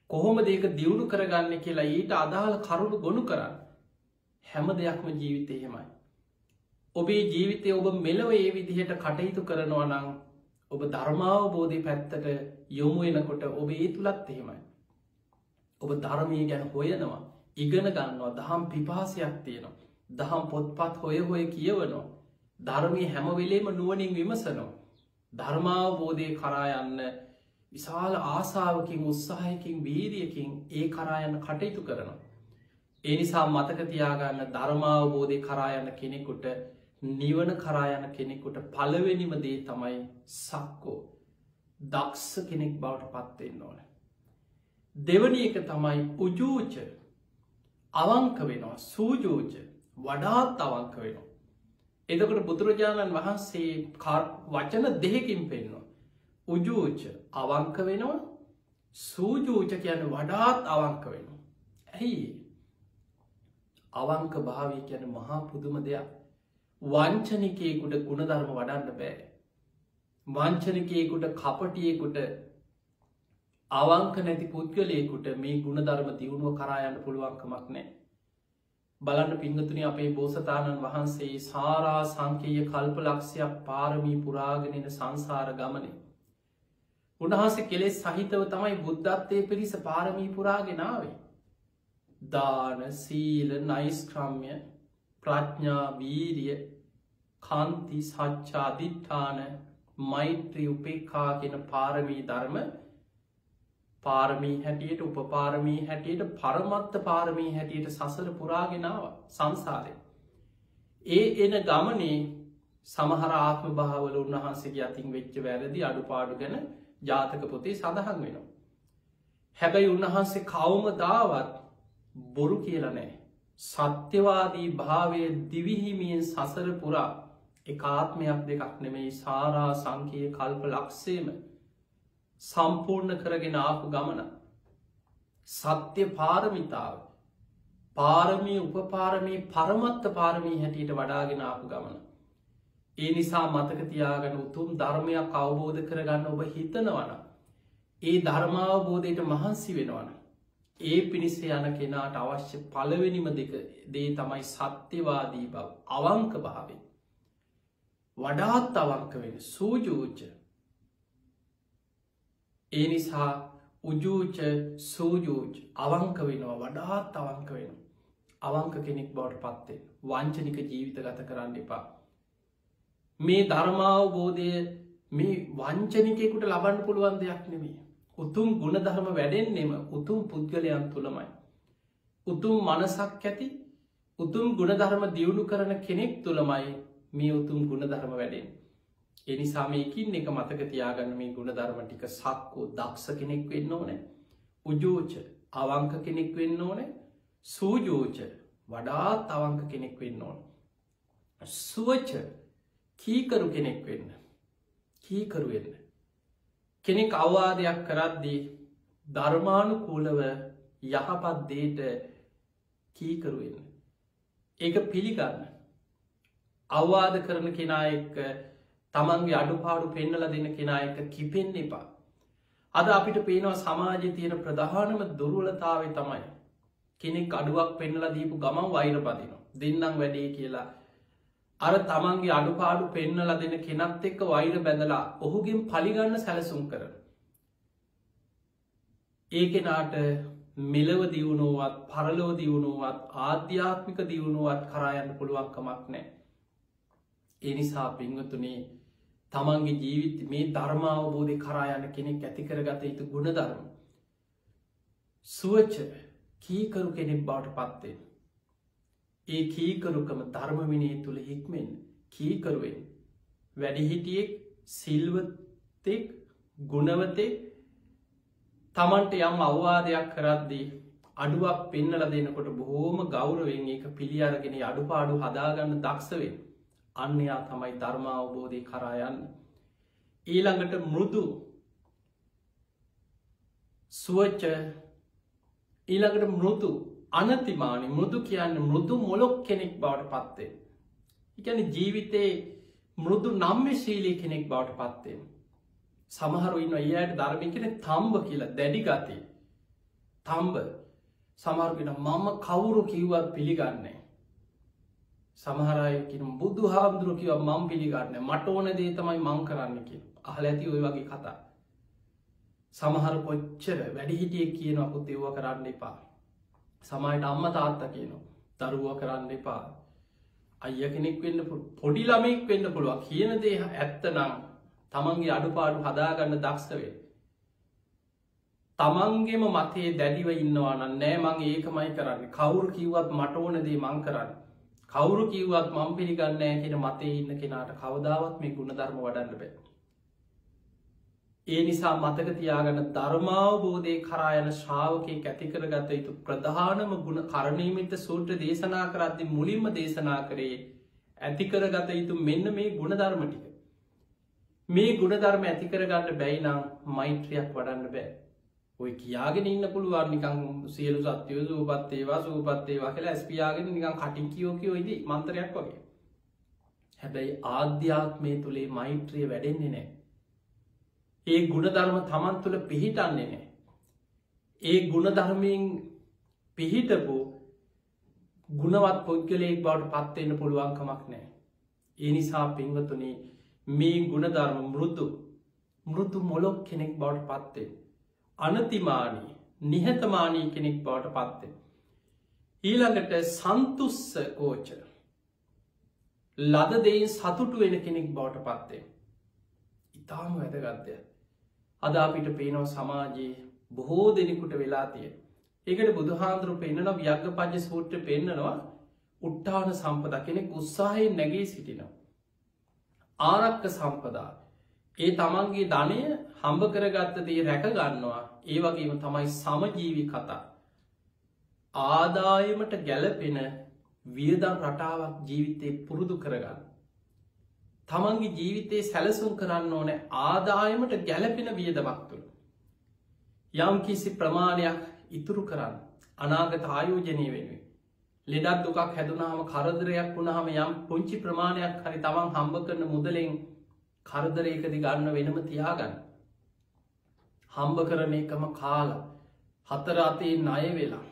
කොහොමද ඒක දියුණු කරගන්න කියලා ඊට අදාළ කරුණු ගොනු කරන්න. හැම දෙයක්ම ජීවිතය එහෙමයි. ඔබේ ජීවිතය ඔබ මෙලොව ඒ විදිහට කටයුතු කරනවා නම් ඔබ ධර්මාවබෝධය පැත්තට යොමු වෙනකොට ඔබ ඒ තුළත් එහෙමයි. ඔබ ධර්මය ගැන හොයනවා, ඉගෙන ගන්නවා, දහම් පිපාසයක් තියෙනවා, දහම් පොත්පත් හොය කියවනවා, ධර්මය හැම වෙලේම නුවණින් විමසනවා, ධර්මාවබෝධය කරා යන්න විශාල ආසාාවකින් උත්සාහයකින් වීරියකින් ඒ කරා යන්න කටයුතු කරනවා. ඒ නිසා මතක තියාගන්න ධර්මාවබෝධය කරා යන කෙනෙකුට, නිවන කරා යන කෙනෙකුට පළවෙනිම දේ තමයි සක්කෝ, දක්ෂ කෙනෙක් බවට පත්වෙන්න ඕන. දෙවනි එක තමයි උජූච, අවංක වෙනවා, සූජූච, වඩාත් අවංක වෙනවා. එදකට බුදුරජාණන් වහන්සේ වචන දෙහකින් පෙන්නවා. උජූච අවංක වෙනවා, සූජූච කියන වඩාත් අවංක වෙනවා. ඇයි අවංක භාවය කියන මහා පුදුම දෙයක්. වංචනිකයෙකුට ගුණධර්ම වඩන්න බෑ. වංචනිකයෙකුට, කපටියෙකුට, අවංක නැති පුද්ගලයෙකුට මේ ගුණධර්ම දියුණුව කරා යන්න පුළුවන්කමක් නෑ. බලන්න පිංගතුනි, අපේ බෝසතාණන් වහන්සේ සාරා සංකේය කල්පලක්ෂයක් පාරමී පුරාගෙනන සංසාර ගමනේ උන්වහන්සේ කෙලෙස් සහිතව තමයි බුද්ධත්වය පිරිස පාරමී පුරාගෙනාවේ. දාන, සීල, නෛෂ්ක්‍රම්‍ය, ප්‍රඥා, වීරිය, කාන්ති, සච්චා, අදිඨාන, මෛත්‍රී, උපේක්ඛා කියන පාරමී ධර්ම පාරමී හැටියට, උපපාරමී හැටියට, පරමත්ත පාරමී හැටියට සසර පුරාගෙනාව සංසාරය. ඒ එන ගමනේ සමහර ආත්ම භාවල උන්වහන්සේගේ අතින් වෙච්ච වැරදි අඩුපාඩු ගැන ජාතක පොතේ සඳහන් වෙනවා. හැබැයි උන්වහන්සේ කවුමදාවත් බොරු කියලා නෑ. සත්‍යවාදී භාවය දිවිහිමියෙන් සසර පුරා එකාත්මයක් දෙකක් නෙමෙයි, සාරා සංකේය කල්ප ලක්ෂේම සම්පූර්ණ කරගෙන ආපු ගමන. සත්‍ය පාරමිතාව, පාරමී, උපපාරමී, පරමත්ත පාරමී හැටියට වඩාගෙන ආපු ගමන. ඒ නිසා මතක තියාගන්න, උතුම් ධර්මයක් අවබෝධ කරගන්න ඔබ හිතනවන, ඒ ධර්මාවබෝධයට මහන්සි වෙනවන, ඒ පිණිස යන කෙනාට අවශ්‍ය පළවෙනිම දේ තමයි සත්‍යවාදී බව, අවංක භාවය. වඩාත් අවංක වෙන, සූජූච. ඒ නිසා උජූච, සූජූච, අවංක වෙනවා, වඩාත් අවංක වෙන. අවංක කෙනෙක් බවට පත්වේ. වංචනික ජීවිත ගත කරන්න එපා. මේ ධර්මාවබෝධය මේ වංචනිකයෙකුට ලබන්න පුළුවන් දෙයක් නෙමේ. උතුම් ගුණධර්ම වැඩෙන්නෙම උතුම් පුද්ගලයන් තුළමයි. උතුම් මනසක් ඇති, උතුම් ගුණධර්ම දියුණු කරන කෙනෙක් තුළමයි මේ උතුම් ගුණධර්ම වැඩෙන්. එනිසා මේකින් එක මතක තියාගන්න, මේ ගුණධර්ම ටික සක්කෝ, දක්ෂ කෙනෙක් වෙන්න ඕනෑ, උජෝච අවංක කෙනෙක් වෙන්න ඕනෑ, සූජෝච වඩාත් අවංක කෙනෙක් වෙන්න ඕන, සුවච කීකරු කෙනෙක් වෙන්න. කීකරු වෙන්න කෙනෙක් අවවාදයක් කරද්දී ධර්මානුකූලව යහපත් දේට කීකරු වෙන්න, ඒක පිළිගන්න. අවවාද කරන කෙනා එක්ක, තමන්ගේ අඩුපාඩු පෙන්නල දෙන කෙනා එක කිපෙන්න එපා. අද අපිට පේනවා සමාජයේ තියෙන ප්‍රධානම දුර්වලතාවය තමයි කෙනෙක් අඩුවක් පෙන්නල දීපු ගමන් වෛර පදිනවා, දෙන්නම් වැඩේ කියලා. අර තමන්ගේ අඩුපාඩු පෙන්නල දෙන කෙනත් එක්ක වෛර බැඳලා ඔහුගෙන් පලිගන්න සැලසුම් කරන. ඒ කෙනාට මෙලව දියුණුවත්, පරලෝ දියුණුවත්, ආධ්‍යාත්මික දියුණුවත් කරා යන්න පුළුවන්කමක් නෑ. ඒ නිසා පින්වතුනේ, තමන්ගේ ජීවිත මේ ධර්මාවබෝධය කරා යන කෙනෙක් ඇති කරගත යුතු ගුණධර්ම. සුවච කීකරු කෙනෙක් බවට පත්වෙන්. ඒ කීකරුකම ධර්ම විනය තුළ හික්මෙන් කීකරුවෙන් වැඩිහිටියෙක්, සිල්වතෙක්, ගුණවතෙක් තමන්ට යම් අවවාදයක් කරද්දී අඩුවක් පෙන්නල දෙනකොට බොහෝම ගෞරවෙන් ඒක පිළි අරගෙන අඩුපාඩු හදාගන්න දක්ෂවෙන්. අන්‍යයා තමයි ධර්මාවබෝධය කරා යන්න. ඊළඟට මෘදු, සුවච, ඊළඟට මෘදු, අනතිමානි. මෘදු කියන්න මෘදු මොලොක් කෙනෙක් බවට පත්වේ. එකන ජීවිතයේ මෘදු නම්‍යශීලී කෙනෙක් බවට පත්වේ. සමහරු ඉන්න ඒයට ධර්මය කෙන තම්බ කියලා, දැඩි ගතය තම්බ. සමහරුගෙන මම කවුරු කිව්වත් පිළිගන්නේ. සමහරයකින් බුදු හාමුදුරුව කිව මං පිළිගන්න මට ඕන දේ තමයි මං කරන්න කිය අහල ඇති ඔය වගේ කතා. සමහර කොච්චර වැඩිහිටිය කියන අපුත් ඒව කරන්න එපා. සමයිට අම්ම තාත්ත කියනවා දරුව කරන්න එපා. අය කෙනෙක් වෙන්න පොඩි ළමෙක් වෙන්න පුළුවන් කියන දේ ඇත්ත නම් තමන්ගේ අඩුපාඩු හදාගන්න දක්ෂවේ. තමන්ගේම මතේ දැඩිව ඉන්නවා නෑ මං ඒකමයි කරන්න කවුරු කිව්වත් මට ඕන දේ මං කරන්න. කවුරු කිව්වත් මං පිළිගන්න කියන මතේ ඉන්න කෙනාට කවදාවත් මේ ගුණධර්ම වඩන්න බෑ. ඒ නිසා මතක තියාගන්න ධර්මාවබෝධය කරායන ශ්‍රාවකයෙක් ඇතිකර ගත යුතු ප්‍රධානම ගුණ කරණීමිත සූත්‍ර දේශනා කරද්දි මුලින්ම දේශනා කරේ ඇතිකර ගත යුතු මෙන්න මේ ගුණධර්ම ටික. මේ ගුණධර්ම ඇතිකරගන්න බැයිනම් මෛත්‍රයක් වඩන්න බෑ. ඔය කියාගෙන ඉන්න පුළුවන් නිකං සියලු සත්‍යයෝ සූපත්තේවා සූපත්තේවා කියලා ඇස්පියාගෙන නිකං කටින් කියෝ ඉදි මන්තරයක් වගේ. හැබැයි ආධ්‍යාත්මය තුළේ මෛත්‍රිය වැඩෙන්නේ නෑ. ඒ ගුණධර්ම තමන් තුළ පිහිටන්නේ නෑ. ඒ ගුණධර්මයෙන් පිහිටපු ගුණවත් පොද්ගලයෙක් බවට පත්වෙන්න පුළුවන්කමක් නෑ. ඒ නිසා පින්වතුනේ මේ ගුණධර්ම මෘදු මොලොක් කෙනෙක් බවට පත්වේ. අනතිමානී නිහතමානී කෙනෙක් බවට පත්වේ. ඊළඟට සන්තුස්ස කෝච ලද දෙයින් සතුටු වෙන කෙනෙක් බවට පත්වේ. ඉතාම වැදගත්ය. අද අපිට පේනව සමාජයේ බොහෝ දෙනෙකුට වෙලා තිය. ඒකට බුදුහාන්දුරු පෙන්න්නන ව්‍යග්ග පජ්‍ය සූට්‍ර පෙන්න්නනවා උට්ටාන සම්පද කෙනෙක් උත්සාහයෙන් නැගේ සිටිනවා. ආරක්ක සම්පදා ඒ තමන්ගේ ධනය හම්බ කරගත්ත දේ රැක ගන්නවා. ඒ වගේම තමයි සමජීවි කතා. ආදායමට ගැලපෙන වියදම් රටාවක් ජීවිතය පුරුදු කරගන්න. තමන්ගේ ජීවිතයේ සැලසුම් කරන්න ඕන ආදායමට ගැලපෙන වියදමක් තුළ. යම් කිසි ප්‍රමාණයක් ඉතුරු කරන්න අනාගත ආයෝජනය වෙනුවේ. ලෙඩක් දුකක් හැදුනාම කරදරයක් වුණහම යම් පුංචි ප්‍රමාණයක් හරි තමන් හම්බ කරන මුදලෙන් කරදරයකදි ගන්න වෙනම තියාගන්න. හම්බ කරන එකම කාලා හතර අතේ ණය වෙලා.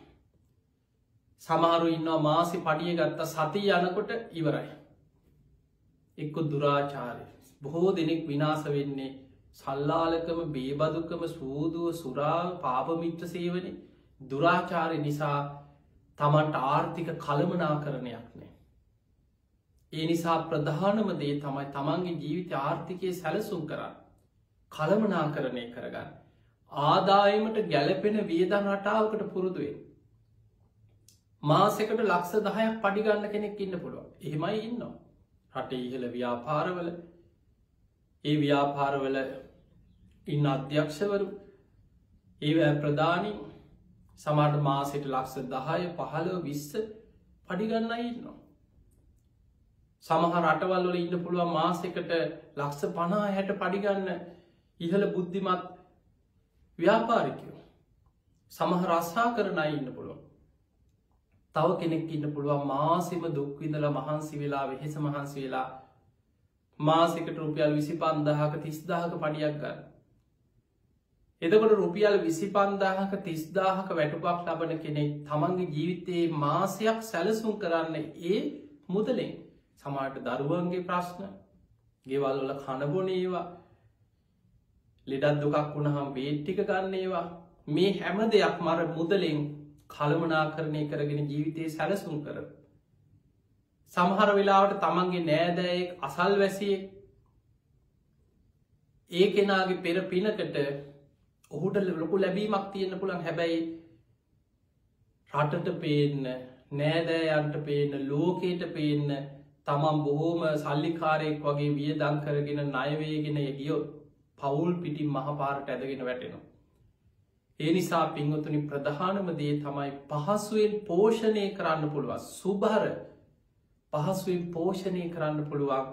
සමහරු ඉන්නවා මාසි පඩිය ගත්ත සති යනකොට ඉවරයි. එක්ක දුරාචාරය බොහෝ දෙනෙක් විනාස වෙන්නේ සල්ලාලකම බේබදුකම සූදුව සුරා පාපමිත්‍ර සේවනි දුරාචාරය නිසා තමන්ට ආර්ථික කළමනා කරණයක් නෑ. ඒ නිසා ප්‍රධානම දේ තමයි තමන්ගේ ජීවිත ආර්ථිකය සැලසුම් කරන්න කළමනා කරණය කරගන්න. ආදායමට ගැලපෙන වියදන් රටාවකට පුරුදුවෙන්. මාසෙකට ලක්ෂ 10ක් පඩිගන්න කෙනෙක් ඉන්න පුළුවන්. එහෙමයි ඉන්නවා. රටේ ඉහළ ව්‍යාපාරවල ඒ ව්‍යාපාරවල ඉන්න අධ්‍යක්ෂවරු ඒ ප්‍රධානී සමාට මාසට ලක්ෂ 10 15 20 පඩිගන්න ඉන්නවා. සමහ රටවල්වල ඉන්න පුළුවන් මාසෙකට ලක්ෂ 50-60 පඩිගන්න ඉහළ බුද්ධිමත් ව්‍යාපාරිකයෝ. සමහ රස්සා කරන අය ඉන්න පුළුවන්. තව කෙනෙක් ඉන්න පුළුවන් මාසෙම දුක්විඳල මහන්සි වෙලා වෙහෙස මහන්සි වෙලා මාසෙකට රුපියල් 25,000ක 30,000ක පඩියක් ගන්න. එතකොට රුපියල් 25,000ක 30,000ක වැටුපක් ලබන කෙනෙක් තමන්ගේ ජීවිතයේ මාසයක් සැලසුම් කරන්න ඒ මුදලෙන් සමහරට දරුවන්ගේ ප්‍රශ්න ගෙවල් වල කනබොන ඒවා ලෙඩක් දුකක් වුණහම බේත් ටික ගන්න ඒවා මේ හැම දෙයක් මර මුදලෙන් කළමනාකරණය කරගෙන ජීවිතයේ සැලසුම් කර. සමහර වෙලාවට තමන්ගේ නෑදෑයෙක් අසල් වැසියෙක් ඒ කෙනාගේ පෙර පිනකට ඔහුට ලොකු ලැබීමක් තියෙන පුළන් හැබැයි රටට පේන්න නෑදෑයන්ට පේන්න ලෝකයට පේන්න තමන් බොහෝම සල්ලිකාරයෙක් වගේ වියදං කරගෙන ණයවේගෙන ගියොත් පවුල් පිටින් මහපාරට ඇදගෙන වැටෙනවා. ඒ නිසා පින්වතුනි ප්‍රධානම දේ තමයි පහසුවෙන් පෝෂණය කරන්න පුළුවන් සුභර පහසුවෙන් පෝෂණය කරන්න පුළුවන්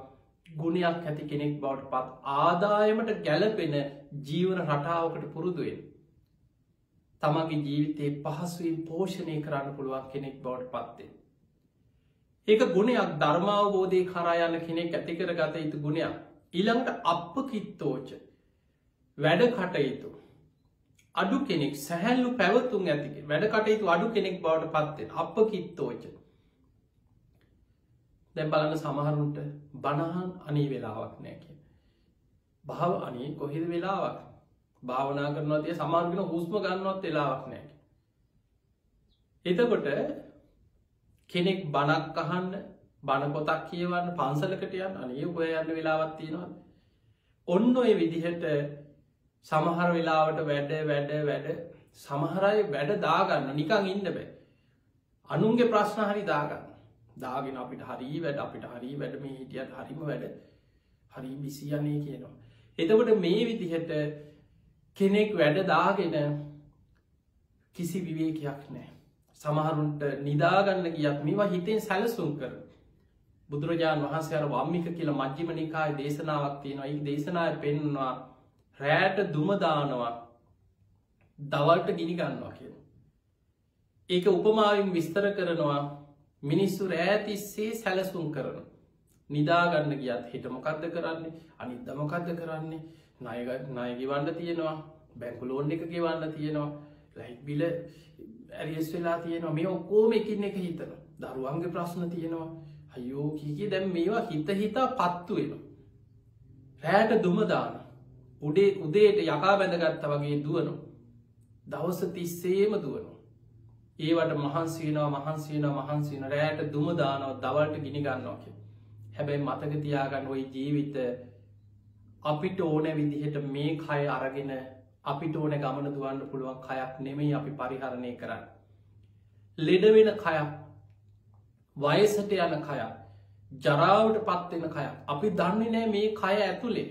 ගුණයක් ඇති කෙනෙක් බවට පත් ආදායමට ගැලපෙන ජීවන රටාවකට පුරුදුවෙන් තමගේ ජීවිතයේ පහසුවෙන් පෝෂණය කරන්න පුළුවන් කෙනෙක් බවට පත්වේ. ඒක ගුණයක් ධර්මාවබෝධය කරා යන කෙනෙක් ඇතිකර ගත යුතු ගුණයක්. ඊළඟට අප්පකිත්තෝච වැඩ කටයුතු අඩු කෙනෙක් සැහැල්ලු පැවතුම් ඇතික වැඩ කටයුතු අඩු කෙනෙක් බවට පත්වෙන් අප්පකිත්තෝච දැන් බලන්න සමහරුන්ට බණහන් අනී වෙලාවක් නෑ කිය. භාව අනී කොහෙද වෙලාවක් භාවනා කරනවා තිය සමාර්ගෙන හුස්ම ගන්නවත් වෙලාවක් නෑ. එතකොට කෙනෙක් බණක් අහන්න බණ පොතක් කියවන්න පන්සලකට යන්න අනේ ඔය යන්න වෙලාවක් තියෙනවා. ඔන්න ඔය විදිහට සමහර වෙලාවට වැඩ සමහරයි වැඩ දාගන්න නිකං ඉන්න බෑ. අනුන්ගේ ප්‍රශ්න හරි දාගන්න දාගෙන අපිට හරි වැඩ මේ හිටියත් හරිම වැඩ හරි බිසි යන්නේ කියනවා. එතකොට මේ විදිහට කෙනෙක් වැඩ දාගෙන කිසි විවේකයක් නෑ. සමහරුන්ට නිදාගන්න ගියත් මේවා හිතෙන් සැලසුම් කර බුදුරජාණන් වහන්සේ අර වම්මික කියලා මජ්ක්‍ධිම නිකායේ දේශනාවක් තියෙනවා. ඒ දේශනාවේ පෙන්වනවා රැට දුම දානවා දවල්ට ගිනි ගන්නවා කියලා. ඒක උපමාවෙන් විස්තර කරනවා මිනිස්සු රෑ තිස්සේ සැලසුම් කරන. නිදාගන්න ගියත් හිට මොකද්ද කරන්නේ අනිද්දා මොකද්ද කරන්නේ ණය ගෙවන්න තියෙනවා බැංකු ලෝන් එක ගෙවන්න තියෙනවා ලයිට් බිල ඇරියස් වෙලා තියෙනවා මේ ඔක්කොම එකින් එක හිතනවා. දරුවන්ගේ ප්‍රශ්න තියෙනවා අයෝ කීකී දැන් මේවා හිතා පත්තු වෙනවා. රෑට දුම දාන උදේට යකා බැඳගත්තා වගේ දුවනවා. දවස තිස්සේම දුවනවා. ඒවට මහන්සියනවා රෑට දුම දානවා දවල්ට ගිනි ගන්නවා කිය. හැබැයි මතක තියාගන්න ඔයි ජීවිත අපිට ඕන විදිහට මේ කය අරගෙන අපිට ඕන ගමන දුවන්න පුළුවන් කයක් නෙමෙයි අපි පරිහරණය කරන්න. ලෙඩ වෙන කයක් වයසට යන කයක් ජරාවට පත්වෙන කයක් අපි දන්නේ නෑ මේ කය ඇතුළේ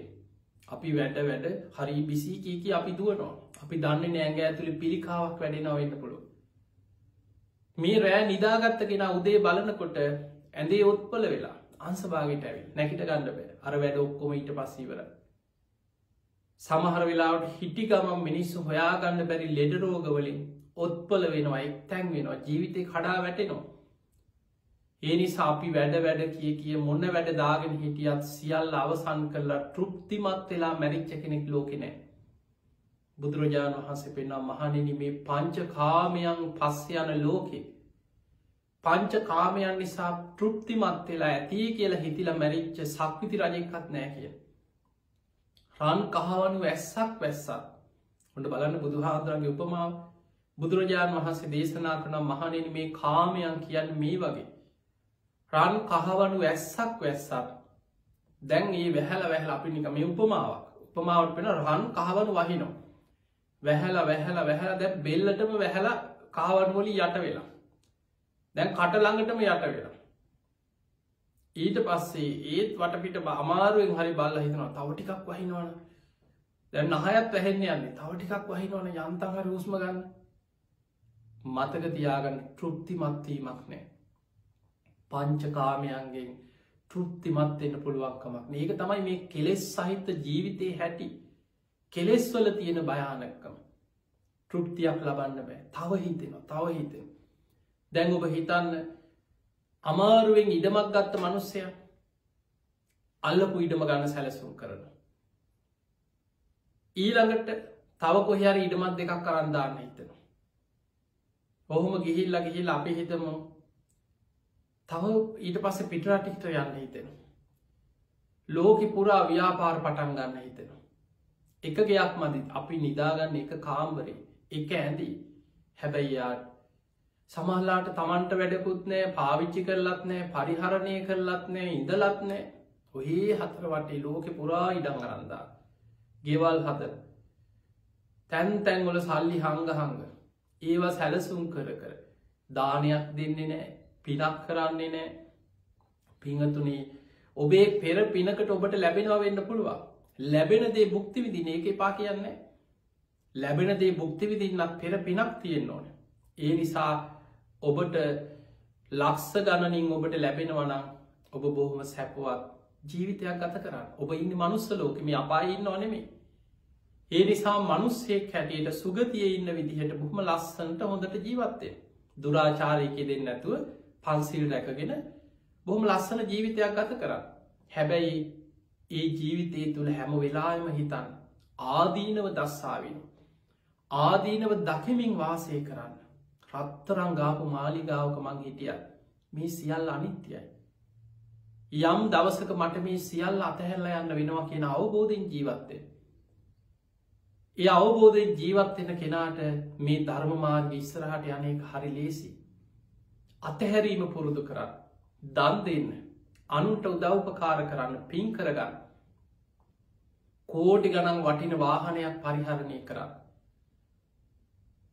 අපි වැඩ හරි බිසි කීකි අපි දුවනවා. අපි දන්නේ නෑග ඇතුළි පිළිකාවක් වැඩෙනවා වෙන්න පුළුව. මේ රෑ නිදාගත්ත කෙන උදේ බලනකොට ඇඳේ ඔත්පල වෙලා අන්සභාගට ඇවි නැකිට ගන්න බෑ අර වැඩ ඔක්කොම ඊට පස්සීවර. සමහර වෙලාවට හිටි ගමන් මිනිස්සු හොයාගන්න බැරි ලෙඩරෝගවලින් ඔත්පල වෙනවා එක්තැන් වෙනවා ජීවිතය කඩා වැටෙනවා. ඒ නිසා අපි වැඩ කිය මොන්න වැඩ දාගෙන හිටියත් සියල්ල අවසන් කරලා තෘප්තිමත් වෙලා මැරිච්ච කෙනෙක් ලෝකෙනෑ. බුදුරජාණන් වහන්සේ පෙන්නා මහණෙනි මේ පංච කාමයන් පස්සේ යන ලෝකේ පංච කාමයන් නිසා තෘප්තිමත් වෙලා ඇති කියලා හිතිලා මැරිච්ච සක්විති රජෙක්වත් නෑ කිය. රන් කහවනු ඇස්සක් වැස්සක් හොඳ බලන්න බුදුහාදුරන්ගේ උපමාව බුදුරජාණන් වහන්සේ දේශනා කරන මහණෙනි මේ කාමයන් කියන්න මේ වගේ රන් කහවනු ඇස්සක් වැස්සක් දැන් ඒ වැහැල අපි නික මේ උපමාවට පෙන රන් කහවනු වහිනෝ වැහැල දැ බෙල්ලටම වැහැල කාවන්වලි යට වෙලා දැන් කට ළඟටම යට වෙලා ඊට පස්සේ ඒත් වටපිට අමාරුවෙන් හරි බල්ල හිතනවා තවටිකක් වහිනවන දැන් නහයත් වැහෙන්න යන්නේ තවටිකක් වහිනවන යන්තන් හරි උස්ම ගන්න මතක තියාගන්න තෘප්තිමත්වීමක් නෑ පංචකාමයන්ගෙන් තෘප්තිමත්වෙන්න පුළුවන්කමක් ඒක තමයි මේ කෙලෙස් සහිත ජීවිතය හැටි කෙලෙස් වල තියෙන භයානක්කම තෘප්තියක් ලබන්න බෑ තව හිතෙන දැන් ඔබ හිතන්න අමාරුවෙන් ඉඩමක් ගත්ත මනුස්සය අල්ලපු ඉඩම ගන්න සැලසුම් කරන ඊළඟට තව කොහරි ඉඩමත් දෙකක් කරන්දාන්න හිතනවා. ඔහොම ගිහිල් අපි හිතම තව ඊට පස්ස පිටරටිට යන්න හිතෙනවා. ලෝකෙ පුරා ව්‍යාපාර පටන් ගන්න හිතෙනවා. එක ගයක් මදි අපි නිදාගන්න එක කාම්බරේ එක ඇඳී හැබැයි යාට සමහල්ලාට තමන්ට වැඩකුත් නෑ පාවිච්චි කරලත් නෑ පරිහරණය කරලත් නෑ ඉඳලත් නෑ ඔහේ හතර වටේ ලෝකෙ පුරා ඉඩම් කරන්දා ගෙවල් හතර තැන්තැන්ගොල සල්ලි හංග ඒවා සැලසුම් කර දානයක් දෙන්නේ නෑ පිනක් කරන්නේ නෑ පිංහතුනේ ඔබේ පෙර පිනකට ඔබට ලැබෙනවා වෙන්න පුළුවන් ලැබෙන දේ බුක්ති විදින ඒක එපා කියන්නේ ලැබෙන දේ බුක්ති විදින්නත් පෙර පිනක් තියෙන්න ඕන ඒ නිසා ඔබට ලක්ස ගණනින් ඔබට ලැබෙනවනම් ඔබ බොහොම සැපවත් ජීවිතයක් ගත කරන්න ඔබ ඉන්න මනුස්ස ලෝකෙම අපායින්න ඕනෙමේ ඒ නිසා මනුස්සෙක් හැටියට සුගතිය ඉන්න විදිහට බොහොම ලස්සන්ට හොඳට ජීවත්තය දුරාචාරයක දෙන්න ඇතුව පන්සිල් රැකගෙන බොහොම ලස්සන ජීවිතයක් ගත කරන්න හැබැයි ඒ ජීවිතය තුළ හැම වෙලාම හිතන්න ආදීනව දස්සාාවෙන ආදීනව දකිමින් වාසය කරන්න රත්තරං ගාපු මාලිගාවක මං හිටිය මේ සියල්ල අනිත්‍යයි යම් දවසක මට මේ සියල්ල අතහැරලා යන්න වෙනවා කියන අවබෝධයෙන් ජීවත්තේ. ඒ අවබෝධයෙන් ජීවත්වෙන කෙනාට මේ ධර්මමාර්ග ඉස්සරහට යනක හරි ලේසි. අතහැරීම පුරුදු කරන්න. දන් දෙන්න. අනුන්ට උදව්පකාර කරන්න පින් කරගන්න. කෝටි ගණන් වටින වාහනයක් පරිහරණය කරන්න.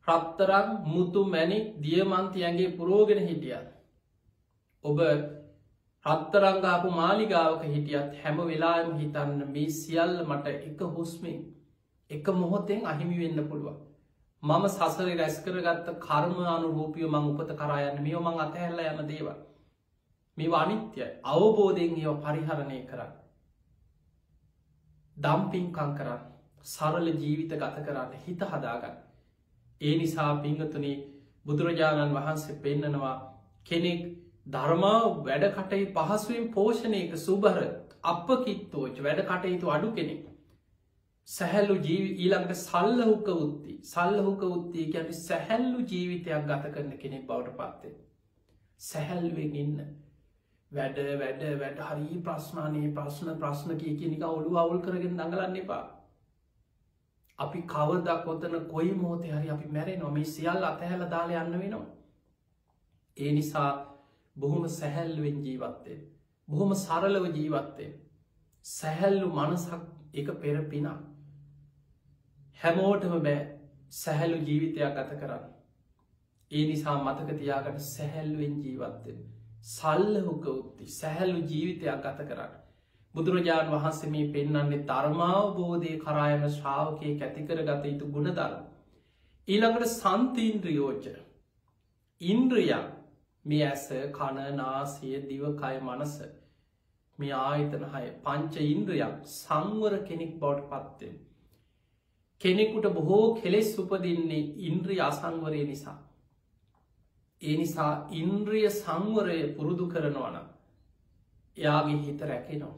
රත්තරන් මුතු මැණික් දියමන්තියන්ගේ පුරෝගෙන හිටියත්. ඔබ රත්තරංගාපු මාලිගාවක හිටියත් හැම වෙලාම හිතන්න මේ සියල්ල මට එක හුස්මෙන් එක මොහොතෙන් අහිමි වෙන්න පුළුවන්. මම සසරේ රැස් කරගත්ත කර්ම අනුරූපිය මං උපත කරායන්න මේ මං අතහැරලා යන දේවල්. මේ අනිත්‍යයි. අවබෝධයෙන් ඒව පරිහරණය කරන්න. දම්පින්කම් කරන්න. සරල ජීවිත ගත කරන්න හිත හදාගන්න. ඒ නිසා පිංගතුනි බුදුරජාණන් වහන්සේ පෙන්නනවා කෙනෙක් ධර්මාව වැඩ කටයි පහසුවෙන් පෝෂණයක සුභර අප කිත්තෝච වැඩ කටයුතු අඩු කෙනෙක්. සැහැල්ලු ඊළඟට සල්ලහුක උත්ති සල්ලහුක උත්තිය ගැට සැහැල්ලු ජීවිතයක් ගත කරන කෙනෙක් බවට පත්තේ. සැහැල්ුවෙන් ඉන්න වැඩ හරි ප්‍රශ්නානයේ ප්‍රශ්න කියනික ඔලු අවුල් කරගෙන දඟලන්න එපා. අපි කවදක් ඔතන කොයි මෝතේ හරි අපි මැරේ නොමේ සියල් අතහැල දාල යන්න වෙනවා. ඒ නිසා බොහොම සැහැල්ලුවෙන් ජීවත්තේ. බොහොම සරලව ජීවත්තේ. සැහැල්ලු මනසක් එක පෙරපිනා. හැමෝටම බෑ සැහැල්ලු ජීවිතයක් ගත කරන්න. ඒ නිසා මතක තියාගට සැහැල්ලුවෙන් ජීවත්තෙන්. සල්ලහුක උත්ති සැහැල්ලු ජීවිතයක් ගත කරන්න. බුදුරජාණන් වහන්සේ මේ පෙන්නන්නේ ධර්මාවබෝධය කරායන ශ්‍රාවකය ඇතිකර ගත යුතු ගුණදර. ඊළඟට සන්තීන්ද්‍රියෝච ඉන්ද්‍රියන් මේ ඇස කණ නාසය දිවකය මනස මේ ආයතන හය පංච ඉන්ද්‍රියක් සංවර කෙනෙක් බවට පත්වෙන්. කෙනෙකුට බොහෝ කෙලෙස් උපදින්නේ ඉන්ද්‍රිය අසංවරය නිසා. ඒ නිසා ඉන්ද්‍රිය සංවරය පුරුදු කරනවන එයාගේ හිත රැකෙනවා.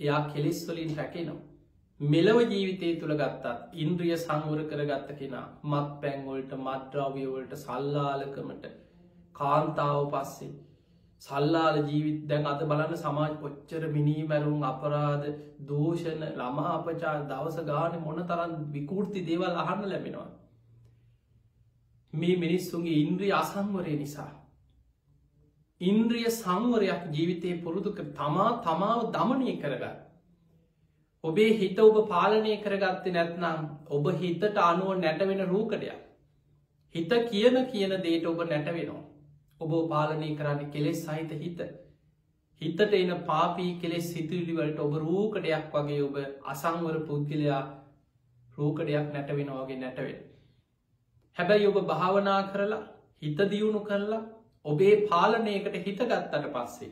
එයා කෙලෙස්වලින් රැකෙනවා. මෙලව ජීවිතය තුළ ගත්තත් ඉන්ද්‍රිය සංවර කරගත්ත කෙනා මත් පැංවොල්ට මද්‍රව්‍යවලට සල්ලාලකමට කාන්තාව පස්සේ සල්ලාල ජීවිත දැන් අත බලන්න සමාජ පොච්චර මිනීමැරුම් අපරාධ දෝෂණ ළමා අපචා දවස ගාන මොන තරන් විකෘති දේවල් අහන්න ලැබෙනවා. මේ මිනිස්සුන්ගේ ඉන්ද්‍රිය අසංවරය නිසා. ඉන්ද්‍රිය සංවරයක් ජීවිතය පුරුදුක තමාව දමනය කරගන්න. ඔබේ හිත ඔබ පාලනය කරගත්තේ නැත්නම් ඔබ හිතට අනුව නැටවෙන රූකඩයක්. හිත කියන දේට ඔබ නැටවෙනවා. ඔබ පාලනය කරන්න කෙලෙස් සහිත හිත. හිතට එන පාපී කෙලෙස් සිතුලිවලට ඔබ රූකඩයක් වගේ ඔබ අසංවර පුද්ගලයා රූකඩයක් නැටවෙනවාගේ නැටවෙන. හැබැයි ඔබ භාවනා කරලා හිත දියුණු කරලා ඔබේ පාලනයකට හිත ගත්තට පස්සේ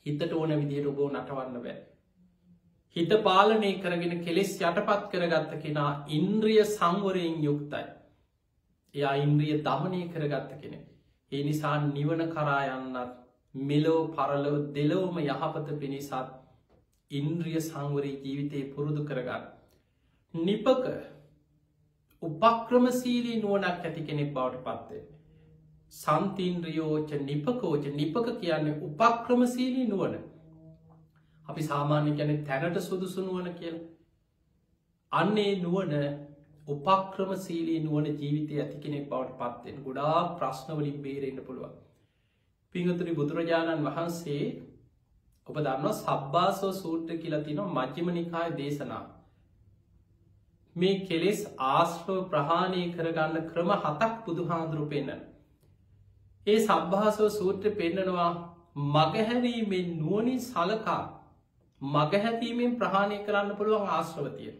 හිතට ඕන විදියට ඔබෝ නටවන්න බෑ. හිත පාලනය කරගෙන කෙලෙස් යටපත් කරගත්ත කෙනා ඉන්ද්‍රිය සංවරයෙන් යුක්තයි. එයා ඉන්ද්‍රිය දමනය කරගත්ත කෙනෙ. ඒ නිසා නිවන කරායන්නත් මෙලෝ පරලව දෙලෝම යහපත පිණිසත් ඉන්ද්‍රිය සංවරී ජීවිතය පුරුදු කරගන්න. නිපක උපක්‍රමසීලී නුවනක් ඇති කෙනෙක් බවට පත්වේ. සන්තීන්ද්‍රියෝච නිපකෝච නිපක කියන්නේ උපක්‍රමසීලී නුවන. අපි සාමාන්‍ය ගැන තැනට සුදුසු නුවන කියල. අන්නේ නුවන උපක්‍රමසීලී නුවන ජීවිතය ඇති කෙනෙක් බවට පත්වෙන් ගොඩා ප්‍රශ්නවලින් බේරෙන්න්න පුළුවන්. පිංහතුරි බුදුරජාණන් වහන්සේ ඔබ දන්නවා සබ්බාසෝ සූට්‍ර කියලතින මජ්්‍යමනිකාය දේශනා. මේ කෙලෙස් ආශ්‍රව ප්‍රහාණය කරගන්න ක්‍රම 7ක් බුදුහාන්දුරු පෙන්න්න. ඒ සබ්භාසව සූත්‍ර පෙන්නනවා මගහැරීමෙන් නුවනින් සලකා මගහැතීමෙන් ප්‍රහාණය කරන්න පුළුවන් ආශ්‍රවතිය.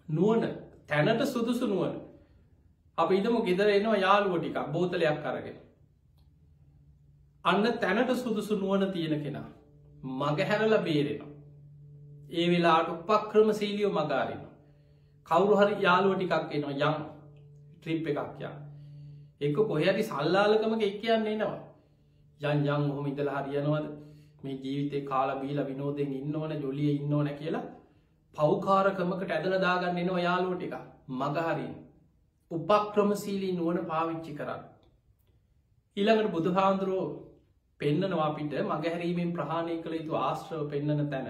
නුවන තැනට සුදුසු නුවන. අප ඉදම ගෙදර එනවා යාළුව ටිකක් බෝතලයක් කරගෙන. අන්න තැනට සුදුසු නුවන තියෙන කෙනා. මගහැරල බේරෙනවා. ඒ වෙලාට උපක්‍රම සීලියෝ මගාරෙනවා. කවුරු හරි යාළුව ටිකක් එනවා යම් ට්‍රිප් එකක් යා. එක කොහරි සල්ලාලකම එක් කියන්නේ නවා. යන් හොම ඉතල හරියනවද මේ ජීවිතය කාලා බීල විනෝදෙන් ඉන්න ඕන ජොලිය ඉන්න ඕන කියලා පෞකාරකමකට ඇදල දාගන්න එනවා යාලුව ටික මගහරින් උපක්‍රමසීලී නුවන පාවිච්චි කරන්න. ඊළඟට බුදුහාන්දුරුවෝ පෙන්නනවා අපිට මගහැරීමෙන් ප්‍රහාණය කළ යුතු ආශ්‍රව පෙන්නන තැන.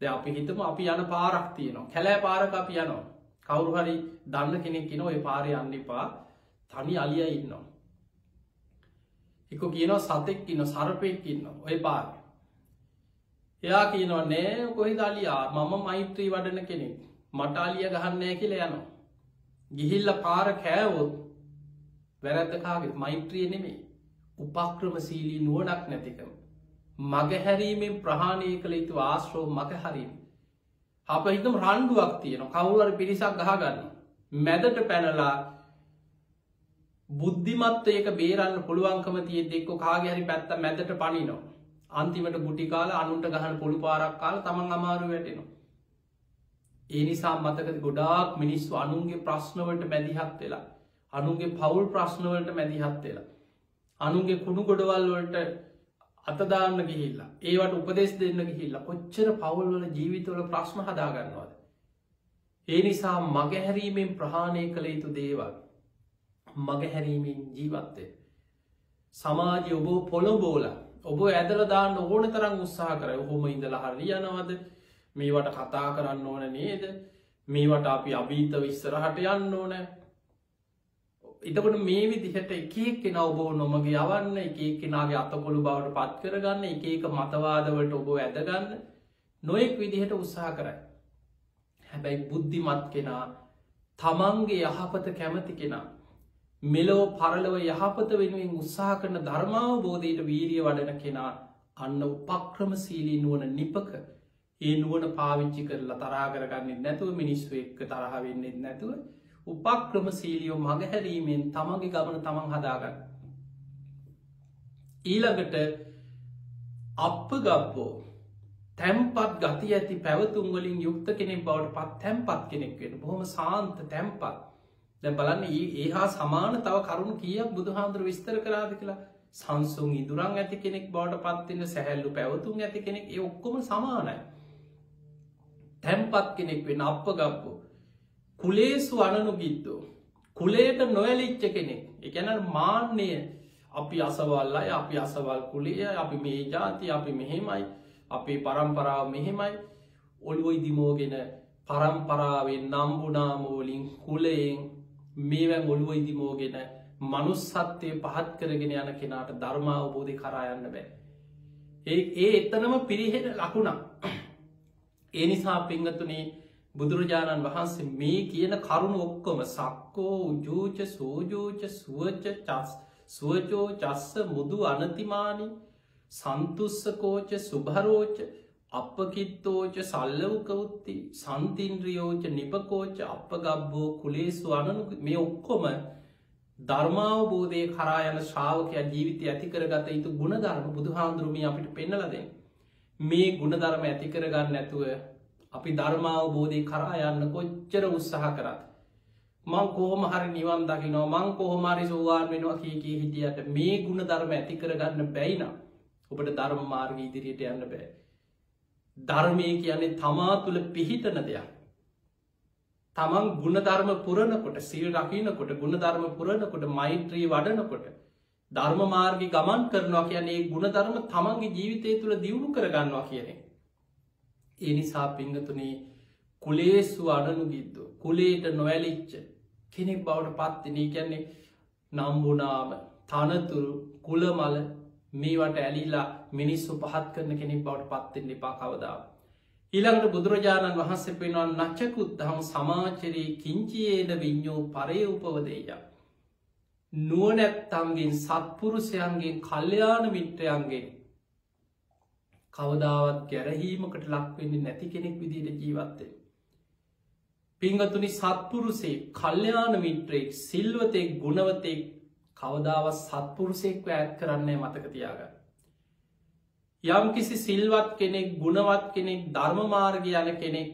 දැන් අපි හිතමු අපි යන පාරක් තියෙනවා. කැලෑ පාරක අපි යනවා. කවුරු හරි දන්න කෙනෙක් කියනවා ඔය පාරේ යන්න එපා. තනි අලියා ඉන්නවා. එක්ක කියනවා සතෙක් ඉන්නවා, සර්පෙක් ඉන්නවා ඔය පාරේ. එයා කියනවා නෑ කොහෙද අලියා? මම මෛත්‍රී වඩන කෙනෙක්. මට අලියා ගහන්නේ නැහැ කියලා යනවා. ගිහිල්ලා පාර කෑවොත් වැරද්ද කාගේද? මෛත්‍රිය නෙමෙයි. උපක්‍රමශීලී නුවණක් නැතිකම. මගහැරීමෙන් ප්‍රහාණය කළ යුතු ආශ්‍රව මගහැරීම. අප හිතමු රණ්ඩුවක් තියෙනවා. කවුරු හරි පිරිසක් ගහ ගන්නවා. මැදට පැනලා බුද්ධිමත්ව ඒක බේරන්න පුළුවන්කම තියෙද්දි එක්ක කාගේ හරි පැත්ත මැදට පනිනවා. අන්තිමට ගුටි කාලා අනුන්ට ගහන පොළු පාරක් කාලා තමන් අමාරු වැටෙනවා. ඒ නිසා මතකද ගොඩාක් මිනිස්සු අනුන්ගේ ප්‍රශ්නවලට මැදිහත් වෙලා, අනුන්ගේ පවුල් ප්‍රශ්නවලට මැදිහත් වෙලා, අනුන්ගේ කුණු ගොඩවල් වලට අතදාන්න ගිහිල්ලා, ඒවට උපදෙස් දෙන්න ගිහිල්ලා කොච්චර පවුල්වල ජීවිතවල ප්‍රශ්න හදාගන්නවද? ඒ නිසා මගහැරීමෙන් ප්‍රහාණය කළ යුතු දේවල් මගහැරීමෙන් ජීවත් වෙන්න. සමාජය ඔබ පොළඹවලා, ඔබ ඇදලා දාන්න ඕන තරම් උත්සාහ කරයි. ඔහොම ඉඳලා හරියනවද? මේවට කතා කරන්න ඕන නේද? මේවට අපි අභීතව ඉස්සරහට යන්න ඕන. එතකොට මේ විදිහට එක එක්කෙනා ඔබ නොමග යවන්න, එක එක්කෙනාගේ අතකොළු බවට පත් කරගන්න, එක එක මතවාදවලට ඔබ ඇදගන්න නොයෙක් විදිහට උත්සාහ කරයි. හැබැයි බුද්ධිමත් කෙනා, තමන්ගේ යහපත කැමති කෙනා, මෙලොව පරලොව යහපත වෙනුවෙන් උත්සාහ කරන ධර්මාවබෝධයට වීරිය වඩන කෙනා අන්න උපක්‍රමශීලී නුවණ නිපක. ඒ නුවණ පාවිච්චි කරලා තරහා කරගන්නෙත් නැතුව, මිනිස්සු එක්ක තරහ වෙන්නෙත් නැතුව උපක්‍රමශීලියව මගහැරීමෙන් තමන්ගේ ගමන තමන් හදාගන්න. ඊළඟට අප්පගබ්බෝ, තැම්පත් ගති ඇති පැවතුම් වලින් යුක්ත කෙනෙක් බවට පත් තැම්පත් කෙනෙක් වෙන්න. බොහොම සාන්ත තැම්පත්. දැන් බලන්න ඒ හා සමාන තව කරුණු කීයක් බුදුහාමුදුරු විස්තර කරාද කියලා. සංසුන් ඉඳුරන් ඇති කෙනෙක් බවට පත් වෙන්න, සැහැල්ලු පැවතුම් ඇති කෙනෙක්, ඒ ඔක්කොම සමානයි. තැම්පත් කෙනෙක් වෙන්න අප්පගබ්බෝ. කුලේසු අනනුගිද්දෝ, කුලේට නොඇලිච්ච කෙනෙක්. ඒ කියන්නේ මාන්නය, අපි අසවල් අය, අපි අසවල් කුලය, අපි මේ ජාතිය, අපි මෙහෙමයි, අපේ පරම්පරාව මෙහෙමයි, ඔළුව ඉදිමෝගෙන පරම්පරාවෙන් නම්බුනාම වලින් කුලයෙන් මේවැ ඔළුව ඉදිමෝගෙන මනුස්සත්වය පහත් කරගෙන යන කෙනාට ධර්මාවබෝධය කරා යන්න බෑ. ඒ එතනම පිරිහෙන ලකුණක්. ඒ නිසා පිංගතුනේ බුදුරජාණන් වහන්සේ මේ කියන කරුණු ඔක්කොම සක්කෝ උජූච සෝජූච සුවච සුවචෝ චස්ස මුදු අනතිමානි සන්තුස්සකෝච සුභරෝච අපකිත්තෝච සල්ලවකවුත්ති සන්තින්ද්‍රියෝච නිපකෝච අපගබ්බෝ කුලේසු අනනු. මේ ඔක්කොම ධර්මාවබෝධය කරා යන ශ්‍රාවකයා ජීවිතය ඇති කරගත යුතු ගුණධර්ම බුදුහාමුදුරුවෝ අපිට පෙන්නලා දෙන්නේ. මේ ගුණධර්ම ඇති කරගන්න නැතුව අපි ධර්මාවබෝධය කරා යන්න කොච්චර උත්සාහ කරත්, මං කොහොම හරි නිවන් දකිනවා, මං කොහොම හරි සෝවාන් වෙනවා කී හිටියට මේ ගුණධර්ම ඇති කරගන්න බැයි නම් ඔබට ධර්ම මාර්ගය ඉදිරියට යන්න බෑ. ධර්මය කියන්නේ තමා තුළ පිහිටන දෙයක්. තමන් ගුණධර්ම පුරනකොට, සීල් රකින්නකොට, ගුණධර්ම පුරනකොට, මෛත්‍රී වඩනකොට, ධර්ම මාර්ගී ගමන් කරනවා කියන්නේ ඒ ගුණධර්ම තමන්ගේ ජීවිතය තුළ දියුණු කරගන්නවා කියන්නේ. ඒ නිසා පිංගතුනේ කුලේසු අනනුගිද්දෝ, කුලේට නොඇලිච්ච කෙනෙක් බවට පත් වෙන. ඒ කියන්නේ නම්බුනාම, තනතුරු, කුලමල මේවට ඇලිලා මිනිස්සු පහත් කරන කෙනෙක් බවට පත් වෙන්න එපා කවදාවත්. ඊළඟට බුදුරජාණන් වහන්සේ පෙන්වන නච්චකුත්තහං සමාචරේ කිංචියේන විඤ්ඤෝ පරේ උපවදෙය්‍ය. නුවණැත්තන්ගෙන්, සත්පුරුෂයන්ගෙන්, කල්යාණ මිත්‍රයන්ගෙන් කවදාවත් ගැරහීමකට ලක් වෙන්නේ නැති කෙනෙක් විදිහට ජීවත් වෙන්න. පිංගතුනි, සත්පුරුෂයෙක්, කල්යාණ මිත්‍රයෙක්, සිල්වතෙක්, ගුණවතෙක් කවදාවත් සත්පුරුෂයෙක්ව ඈත් කරන්නේ මතක තියාගන්න. යම් කිසි සිල්වත් කෙනෙක්, ගුණවත් කෙනෙක්, ධර්ම මාර්ගය යන කෙනෙක්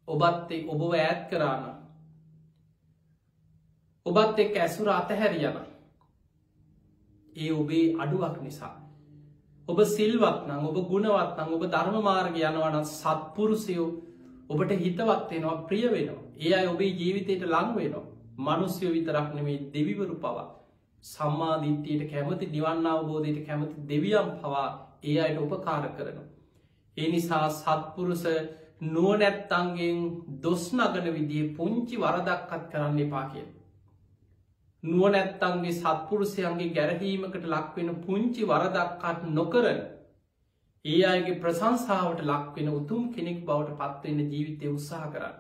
ඔබව ඈත් කරා නම්, ඔබත් එක්ක ඇසුර අතහැරියා නම් ඒ ඔබේ අඩුවක් නිසා. ඔබ සිල්වත් නම්, ඔබ ගුණවත් නම්, ඔබ ධර්ම මාර්ගය යනවා නම් සත්පුරුෂයෝ ඔබට හිතවත් වෙනවා, ප්‍රිය වෙනවා. ඒ අය ඔබේ ජීවිතයට ලං වෙනවා. මිනිස්සු විතරක් නෙමෙයි, දෙවිවරු පවා. සම්මාදිට්ඨියට කැමති නිවන් අවබෝධයට කැමති දෙවියන් පවා ඒ අයට උපකාර කරනවා. ඒ නිසා සත්පුරුෂ නුවණැත්තන්ගෙන් දොස් නගන විදිහේ පුංචි වරදක්වත් කරන්න එපා කියලා. නුවණැත්තන්ගේ සත්පුරුෂයන්ගේ ගැරහීමකට ලක්වෙන පුංචි වරදක්වත් නොකරන ඒ අයගේ ප්‍රශංසාවට ලක්වෙන උතුම් කෙනෙක් බවට පත්වෙන්න ජීවිතය උත්සාහ කරන්න.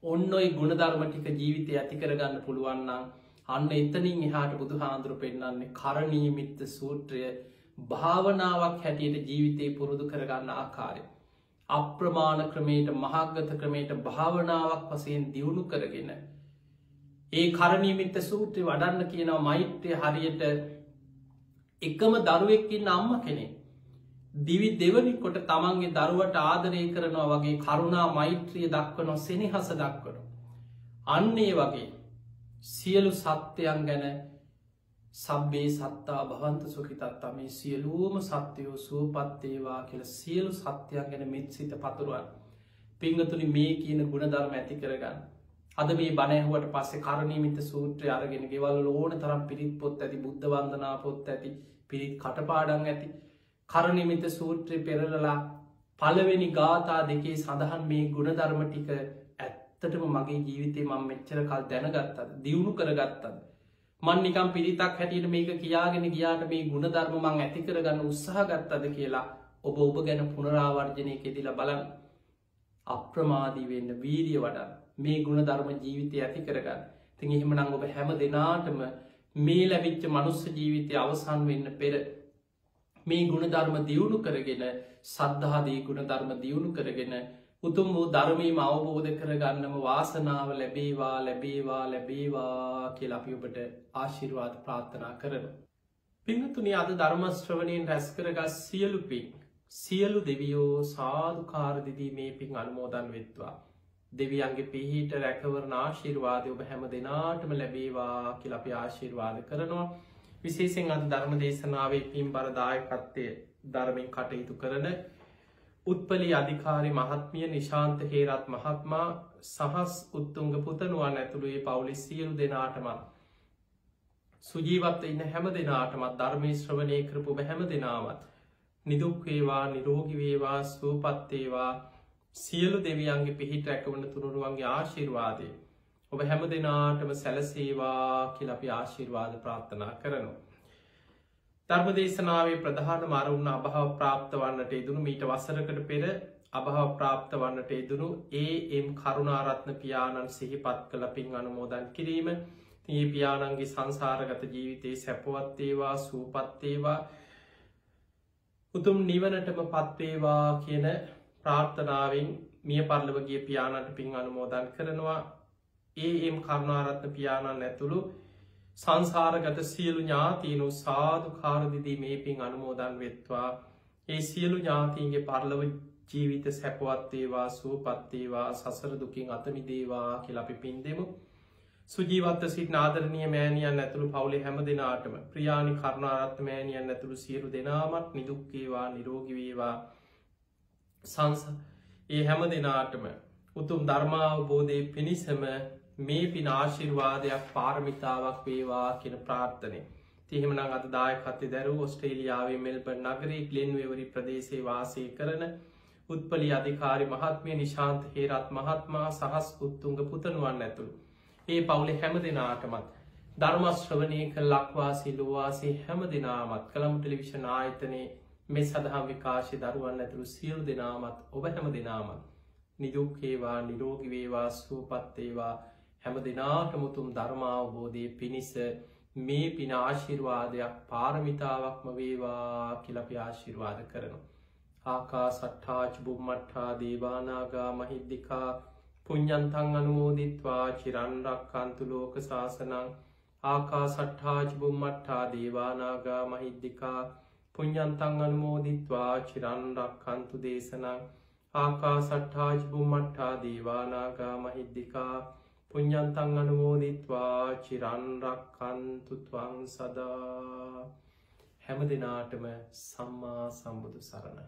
ඔන්න ඔයි ගුණධර්ම ටික ජීවිතය ඇති කරගන්න පුළුවන් නම් අන්න එතනින් එහාට බුදුහාඳුරු පෙන්නන්නේ කරණීයමිත්ත සූත්‍රය භාවනාවක් හැටියට ජීවිතේ පුරුදු කරගන්න ආකාරය. අප්‍රමාණ ක්‍රමයට මහග්ගත ක්‍රමයට භාවනාවක් වශයෙන් දියුණු කරගෙන ඒ කරණීයමිත්ත සූත්‍රය වඩන්න කියනවා මෛත්‍රිය හරියට එකම දරුවෙක්කින්න අම්ම කෙනෙක් දිවි දෙවනි කොට තමන්ගේ දරුවට ආදරය කරනවා වගේ කරුණා මෛත්‍රිය දක්වනවා සෙනෙහස දක්වනවා. අන්නේ වගේ සියලු සත්‍යයන් ගැන සබ්බේ සත්තා භවන්ත සුඛිතත්තා මේ සියලුම සත්‍යයෝ සුවපත් වේවා කියලා සියලු සත්‍යයන් ගැන මෙත් සිත පතුරවන්න. පින්වතුනි මේ කියන ගුණධර්ම ඇති කරගන්න. අද මේ බණ ඇහුවට පස්සේ කරණීයමිත්ත සූත්‍රය අරගෙන ගෙවල් වල ඕන තරම් පිරිත් පොත් ඇති, බුද්ධ වන්දනා පොත් ඇති, පිරිත් කටපාඩම් ඇති. කරණීයමිත්ත සූත්‍රය පෙරලලා පළවෙනි ගාථා දෙකේ සඳහන් මේ ගුණධර්ම ටික ඇත්තටම මගේ ජීවිතේ මම මෙච්චර කල් දැනගත්තද, දියුණු කරගත්තද? මං නිකම් පිරිතක් හැටියට මේක කියාගෙන ගියාට මේ ගුණධර්ම මං ඇති කරගන්න උත්සාහ ගත්තද කියලා ඔබ ගැන පුනරාවර්ජනය කෙරෙලා බලන්න. අප්‍රමාදී වෙන්න, වීරිය වඩන්න, මේ ගුණධර්ම ජීවිතය ඇති කරගන්න. ඉතින් එහෙමනම් ඔබ හැම දිනාටම මේ ලැබිච්ච මනුස්ස ජීවිතය අවසන් වෙන්න පෙර මේ ගුණධර්ම දියුණු කරගෙන, සද්ධාදී ගුණධර්ම දියුණු කරගෙන උතුම් වූ ධර්මයම අවබෝධ කරගන්නම වාසනාව ලැබේවා ලැබේවා ලැබේවා කියලා අපි ඔබට ආශිර්වාද ප්‍රාර්ථනා කරනවා. පින්වතුනි, අද ධර්ම ශ්‍රවණයෙන් රැස් කරගත් සියලු පින් සියලු දෙවියෝ සාදුකාර දෙදී මේ පින් අනුමෝදන් වෙත්වා. දෙවියන්ගේ පිහිට රැකවරණ ආශිර්වාදය ඔබ හැම දිනාටම ලැබේවා කියලා අපි ආශිර්වාද කරනවා. විශේෂයෙන් අද ධර්ම දේශනාවේ පින්බර දායකත්වය ධර්මයෙන් කටයුතු කරන උත්පලී අධිකාරි මහත්මිය නිශාන්ත හේරත් මහත්මා සහස් උත්තුංග පුතණුවන් ඇතුළු ඒ පවුලේ සියලු දෙනාටම සුජීවත්ව ඉන්න හැම දෙනාටමත් ධර්මයේ ශ්‍රවණය කරපු ඔබ හැම දෙනාමත් නිදුක් වේවා, නිරෝගී වේවා, සුවපත් වේවා. සියලු දෙවියන්ගේ පිහිට රැකවරණ තුනුරුවන්ගේ ආශිර්වාදය ඔබ හැම දෙනාටම සැලසේවා කියලා අපි ආශිර්වාද ප්‍රාර්ථනා කරනවා. ධර්ම දේශනාවේ ප්‍රධානම අරමුණ අභාව ප්‍රාප්ත වන්නට යෙදුණු මීට වසරකට පෙර අභාව ප්‍රාප්ත වන්නට යෙදුණු ඒ.එම්. කරුණාරත්න පියාණන් සිහිපත් කළ පින් අනුමෝදන් කිරීම. මේ පියාණන්ගේ සංසාරගත ජීවිතයේ සැපවත් වේවා, සුවපත් වේවා, උතුම් නිවනටම පත් වේවා කියන ප්‍රාර්ථනාවෙන් මිය පරලොව ගිය පියාණන්ට පින් අනුමෝදන් කරනවා. ඒ.එම්. කරුණාරත්න පියාණන් ඇතුළු සංසාරගත සියලු ඥාතීනු සාදුකාර දෙදී මේ පින් අනුමෝදන් වෙත්වා. ඒ සියලු ඥාතීන්ගේ පරලොව ජීවිත සැපවත් වේවා, සුවපත් වේවා, සසර දුකින් අත මිදේවා කියලා අපි පින් දෙමු. සුජීවත්ව සිටින ආදරණීය මෑණියන් ඇතුළු පවුලේ හැම දෙනාටම, ප්‍රියානි කරුණාරත්න මෑණියන් ඇතුළු සියලු දෙනාමත් නිදුක් වේවා, නිරෝගී වේවා. ඒ හැම දෙනාටම උතුම් ධර්මාවබෝධයේ පිණිසම මේ පින ආශිර්වාදයක්, පාරමිතාවක් වේවා කියන ප්‍රාර්ථනය. එහෙමනම් අද දායකත්වයේ දරූ ඕස්ට්‍රේලියාවේ මෙල්බර්න් නගරයේ ග්ලෙන්වෙවරි ප්‍රදේශයේ වාසය කරන උත්පලී අධිකාරි මහත්මිය නිශාන්ත හේරත් මහත්මයා සහස් උත්තුංග පුතණුවන් ඇතුළු ඒ පවුලේ හැම දෙනාටමත් ධර්ම ශ්‍රවණය කළ ලක්වාසී ලෝවාසී හැම දෙනාමත් කලම් ටෙලිවිෂන් ආයතනයේ මේ සදහම් විකාශය දරුවන් ඇතුළු සියලු දෙනාමත් ඔබ හැම දෙනාමත් නිදුක් වේවා, නිරෝගී වේවා, සුවපත් වේවා. හැම දිනාටම උතුම් ධර්මාවබෝධයේ පිණිස මේ පින ආශිර්වාදයක්, පාරමිතාවක්ම වේවා කියලා අපි ආශිර්වාද කරනවා. ආකාසට්ඨා ච බුම්මට්ඨා දේවානාගා මහිද්దికා පුඤ්ඤන්තං අනුමෝදිත්වා චිරන් රක්ඛන්තු ලෝක සාසනං. ආකාසට්ඨා ච බුම්මට්ඨා දේවානාගා මහිද්దికා පුඤ්ඤන්තං අනුමෝදිත්වා චිරන් රක්ඛන්තු දේශනං. ආකාසට්ඨා ච බුම්මට්ඨා දේවානාගා මහිද්దికා පුඤ්ඤන්තං අනුමෝදිත්වා චිරන් රක්ඛන්තු ත්වං සදා. හැම දිනාටම සම්මා සම්බුදු සරණයි.